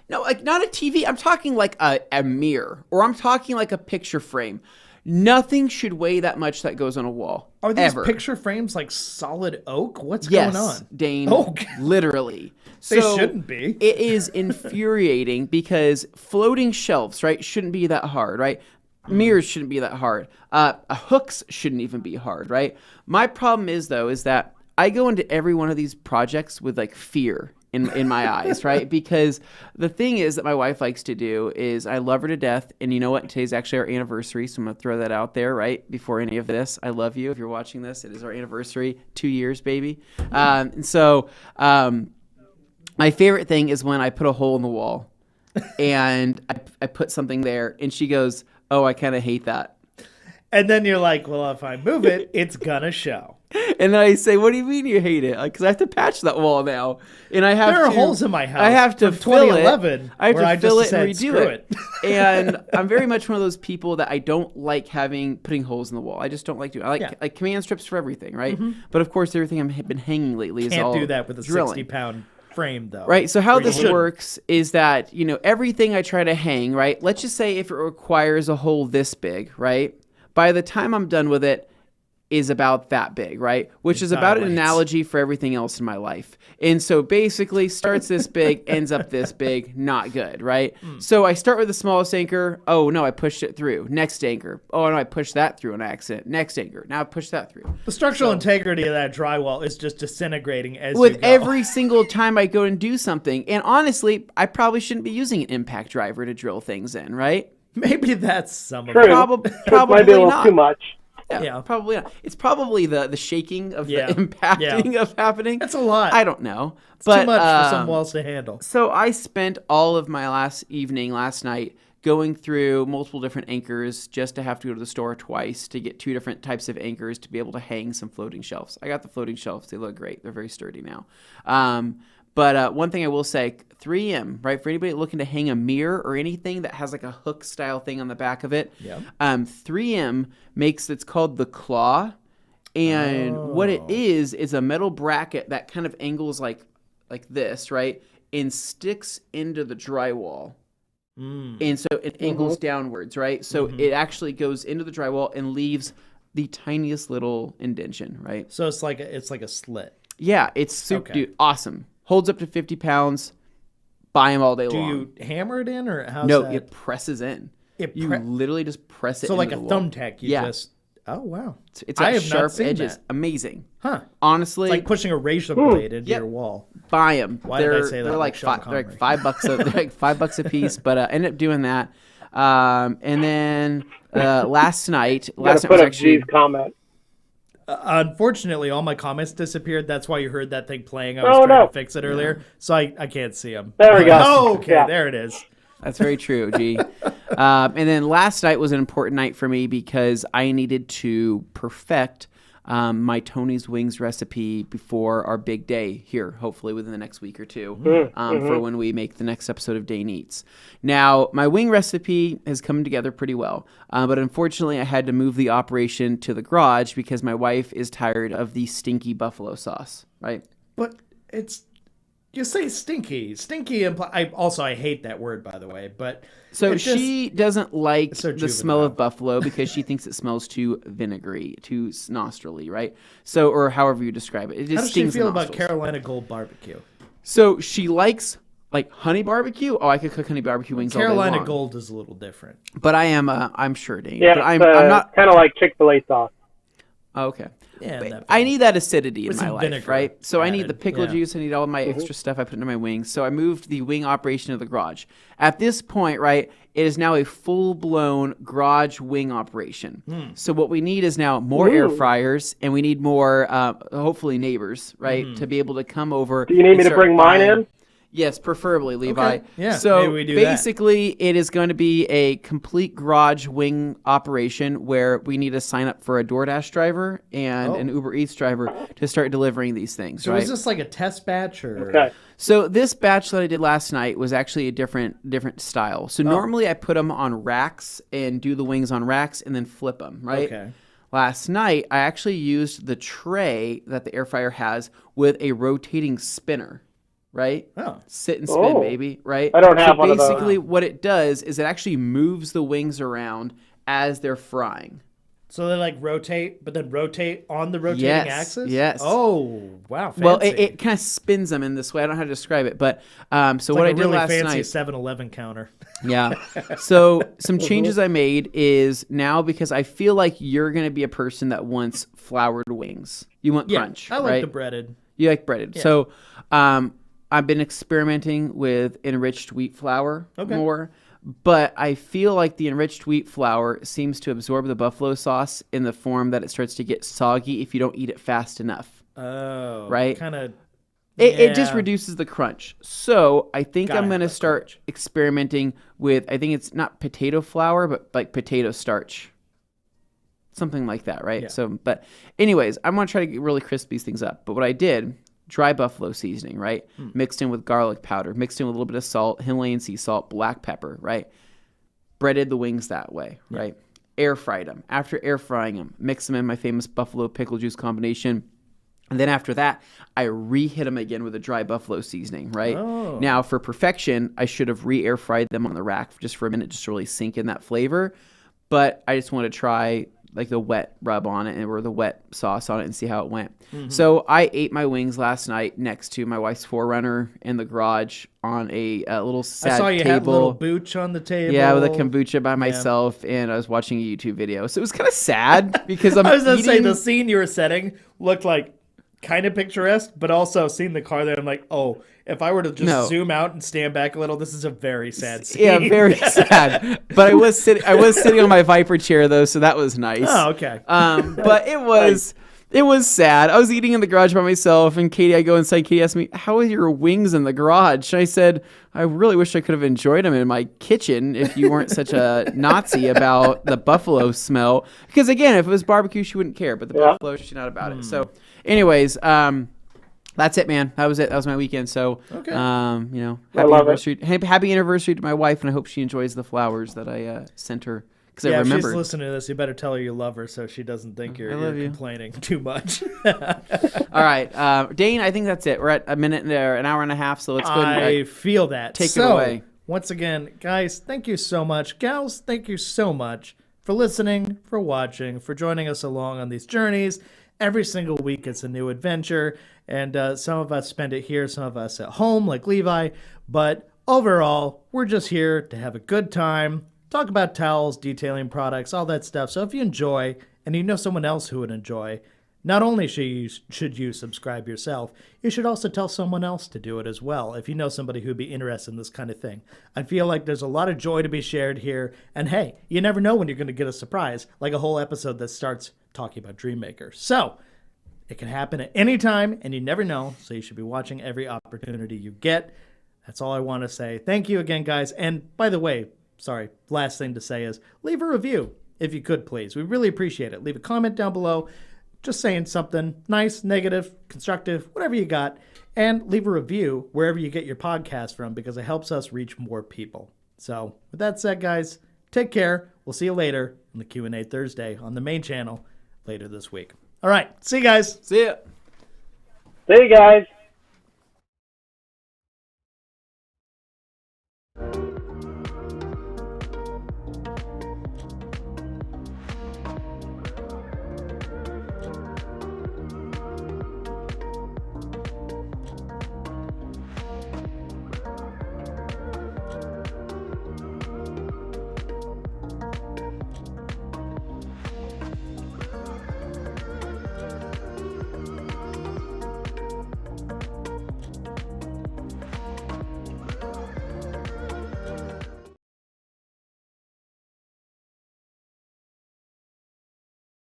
No, like not a TV. I'm talking like a mirror, or I'm talking like a picture frame. Nothing should weigh that much that goes on a wall. Are these ever. Picture frames like solid oak? What's Yes, going on? Dane. Oak. Literally. They So shouldn't be. It is infuriating because floating shelves, right, shouldn't be that hard, right? Mirrors shouldn't be that hard. Hooks shouldn't even be hard, right? My problem is, though, is that I go into every one of these projects with like fear in my eyes, right? Because the thing is that my wife likes to do is I love her to death. And you know what? Today's actually our anniversary. So I'm going to throw that out there, right? Before any of this. I love you. If you're watching this, it is our anniversary. 2 years, baby. And so my favorite thing is when I put a hole in the wall and I put something there and she goes, "Oh, I kind of hate that." And then you're like, well, if I move it, it's gonna show. And then I say, "What do you mean you hate it?" Because I have to patch that wall now, and I have there are holes in my house. I have to from fill 2011. it. I have to fill it and redo Screw it. And I'm very much one of those people that I don't like putting holes in the wall. I just don't like doing. I like command strips for everything, right? But of course, everything I've been hanging lately is all Can't do that with a drilling. 60-pound frame, though. Right. So how this shouldn't. works is that, everything I try to hang, right? Let's just say if it requires a hole this big, right? By the time I'm done with it is about that big, right? Which is about an analogy for everything else in my life. And so basically starts this big, ends up this big, not good, right? So I start with the smallest anchor. Oh, no, I pushed it through. Next anchor. Oh, no, I pushed that through an accident. Next anchor. Now I pushed that through. The structural integrity of that drywall is just disintegrating as with you go. every single time I go and do something. And honestly, I probably shouldn't be using an impact driver to drill things in, right? Maybe that's some of True. it. Probably Might be a little not. too much. Yeah, probably not. It's probably the shaking of Yeah. the impacting of happening. That's a lot. I don't know. It's too much for some walls to handle. So I spent all of my last night going through multiple different anchors just to have to go to the store twice to get 2 different types of anchors to be able to hang some floating shelves. I got the floating shelves. They look great. They're very sturdy now. But one thing I will say, 3M, right? For anybody looking to hang a mirror or anything that has like a hook style thing on the back of it, 3M makes it's called the claw. And what it is a metal bracket that kind of angles like this, right? And sticks into the drywall. And so it angles downwards, right? So it actually goes into the drywall and leaves the tiniest little indentation, right? So it's like a slit. Yeah, it's super dude, awesome. Holds up to 50 pounds. Buy them all day long. Do you hammer it in or how's No, that? it presses in. You literally just press it. So like a into the wall. thumbtack, Yeah. just. Oh wow! It's I got have not sharp seen edges. that. Amazing. Huh? Honestly, It's like pushing a razor blade into your wall. buy them. Why did I say that They're like like Sean they're like Connery? $5. They're like $5 a piece. But ended up doing that. And then last night was actually. G's comment. Unfortunately, all my comments disappeared. That's why you heard that thing playing. I was trying to fix it earlier, so I can't see them. There we go. Oh, okay, Yeah. there it is. That's very true, G. And then last night was an important night for me because I needed to perfect my Tony's Wings recipe before our big day here, hopefully within the next week or two, for when we make the next episode of Dane Eats. Now, my wing recipe has come together pretty well, but unfortunately I had to move the operation to the garage because my wife is tired of the stinky buffalo sauce, right? But you say stinky. Stinky I hate that word, by the way, but so she doesn't like so the smell of buffalo because she thinks it smells too vinegary, too nostrily, right? So, or however you describe it. It just how does she stings the feel about nostrils. Carolina Gold barbecue? So she likes like honey barbecue. Oh, I could cook honey barbecue wings all day Carolina long. Gold is a little different. But I am, I'm sure, Dane. Yeah, but I'm not. kind of like Chick-fil-A sauce. Oh, okay. Yeah, But I need that acidity in With my some life, vinegar right? So I need added, the pickle yeah. juice. I need all my extra stuff I put into my wings. So I moved the wing operation to the garage. At this point, right, it is now a full-blown garage wing operation. So what we need is now more air fryers, and we need more, hopefully, neighbors, right, to be able to come over. Do you need and me to start bring mine buying- in? Yes, preferably, Levi. Okay. Yeah, so maybe we do basically, it is going to be a complete garage wing operation where we need to sign up for a DoorDash driver and an Uber Eats driver to start delivering these things. So right? is this like a test batch or? Okay. So this batch that I did last night was actually a different style. So normally I put them on racks and do the wings on racks and then flip them, right? Okay. Last night I actually used the tray that the air fryer has with a rotating spinner. Right? Oh. Sit and spin, baby. Right? I don't have one of those. Basically, what it does is it actually moves the wings around as they're frying. So they like rotate, but then rotate on the rotating axis? Yes. Oh, wow. Fancy. Well, it kind of spins them in this way. I don't know how to describe it. But so it's what like I a did really last fancy night. 7-Eleven counter. Yeah. So some changes I made is now because I feel like you're going to be a person that wants floured wings. You want crunch. I like right? the breaded. You like breaded. Yeah. So I've been experimenting with enriched wheat flour more, but I feel like the enriched wheat flour seems to absorb the buffalo sauce in the form that it starts to get soggy if you don't eat it fast enough. Oh. Right? Kind of. It just reduces the crunch. So I think Gotta I'm going to have that start crunch. experimenting with, I think it's not potato flour, but like potato starch. Something like that, right? Yeah. So, but anyways, I'm going to try to really crisp these things up. But what I did, dry buffalo seasoning, right? Mixed in with garlic powder, mixed in with a little bit of salt, Himalayan sea salt, black pepper, right? Breaded the wings that way, right? Air fried them. After air frying them, mix them in my famous buffalo pickle juice combination. And then after that, I re-hit them again with a dry buffalo seasoning, right? Oh. Now, for perfection, I should have re-air fried them on the rack just for a minute, just to really sink in that flavor. But I just want to try like the wet rub on it or the wet sauce on it and see how it went. Mm-hmm. So I ate my wings last night next to my wife's 4Runner in the garage on a little sad I saw you table. had a little booch on the table. Yeah, with a kombucha by myself, and I was watching a YouTube video. So it was kind of sad because I'm I was going to say, eating- the scene you were setting looked like kind of picturesque, but also seeing the car there, I'm like, oh, if I were to just zoom out and stand back a little, this is a very sad scene. Yeah, very sad. But I was sitting on my Viper chair though, so that was nice. Oh, okay. But it was sad. I was eating in the garage by myself, and I go inside. Katie asked me, "How are your wings in the garage?" And I said, "I really wish I could have enjoyed them in my kitchen if you weren't such a Nazi about the buffalo smell. Because again, if it was barbecue, she wouldn't care, but the buffalo, she's not about it." So, anyways, that's it, man. That was it. That was my weekend. So, Okay. happy anniversary to my wife, and I hope she enjoys the flowers that I sent her. Because I If remembered. she's listening to this, you better tell her you love her so she doesn't think you're complaining too much. All right, Dane, I think that's it. We're at a minute or an hour and a half, so let's go ahead and I feel that. take it away. Once again, guys, thank you so much. Gals, thank you so much for listening, for watching, for joining us along on these journeys. Every single week, it's a new adventure, and some of us spend it here, some of us at home, like Levi. But overall, we're just here to have a good time, talk about towels, detailing products, all that stuff. So if you enjoy, and you know someone else who would enjoy, not only should you subscribe yourself, you should also tell someone else to do it as well, if you know somebody who'd be interested in this kind of thing. I feel like there's a lot of joy to be shared here, and hey, you never know when you're going to get a surprise, like a whole episode that starts talking about Dreammaker. So, it can happen at any time, and you never know, so you should be watching every opportunity you get. That's all I want to say. Thank you again, guys. And by the way, last thing to say is leave a review, if you could, please. We really appreciate it. Leave a comment down below, just saying something nice, negative, constructive, whatever you got, and leave a review wherever you get your podcast from, because it helps us reach more people. So, with that said, guys, take care. We'll see you later on the Q&A Thursday on the main channel later this week. All right. See you guys. See ya. See you guys.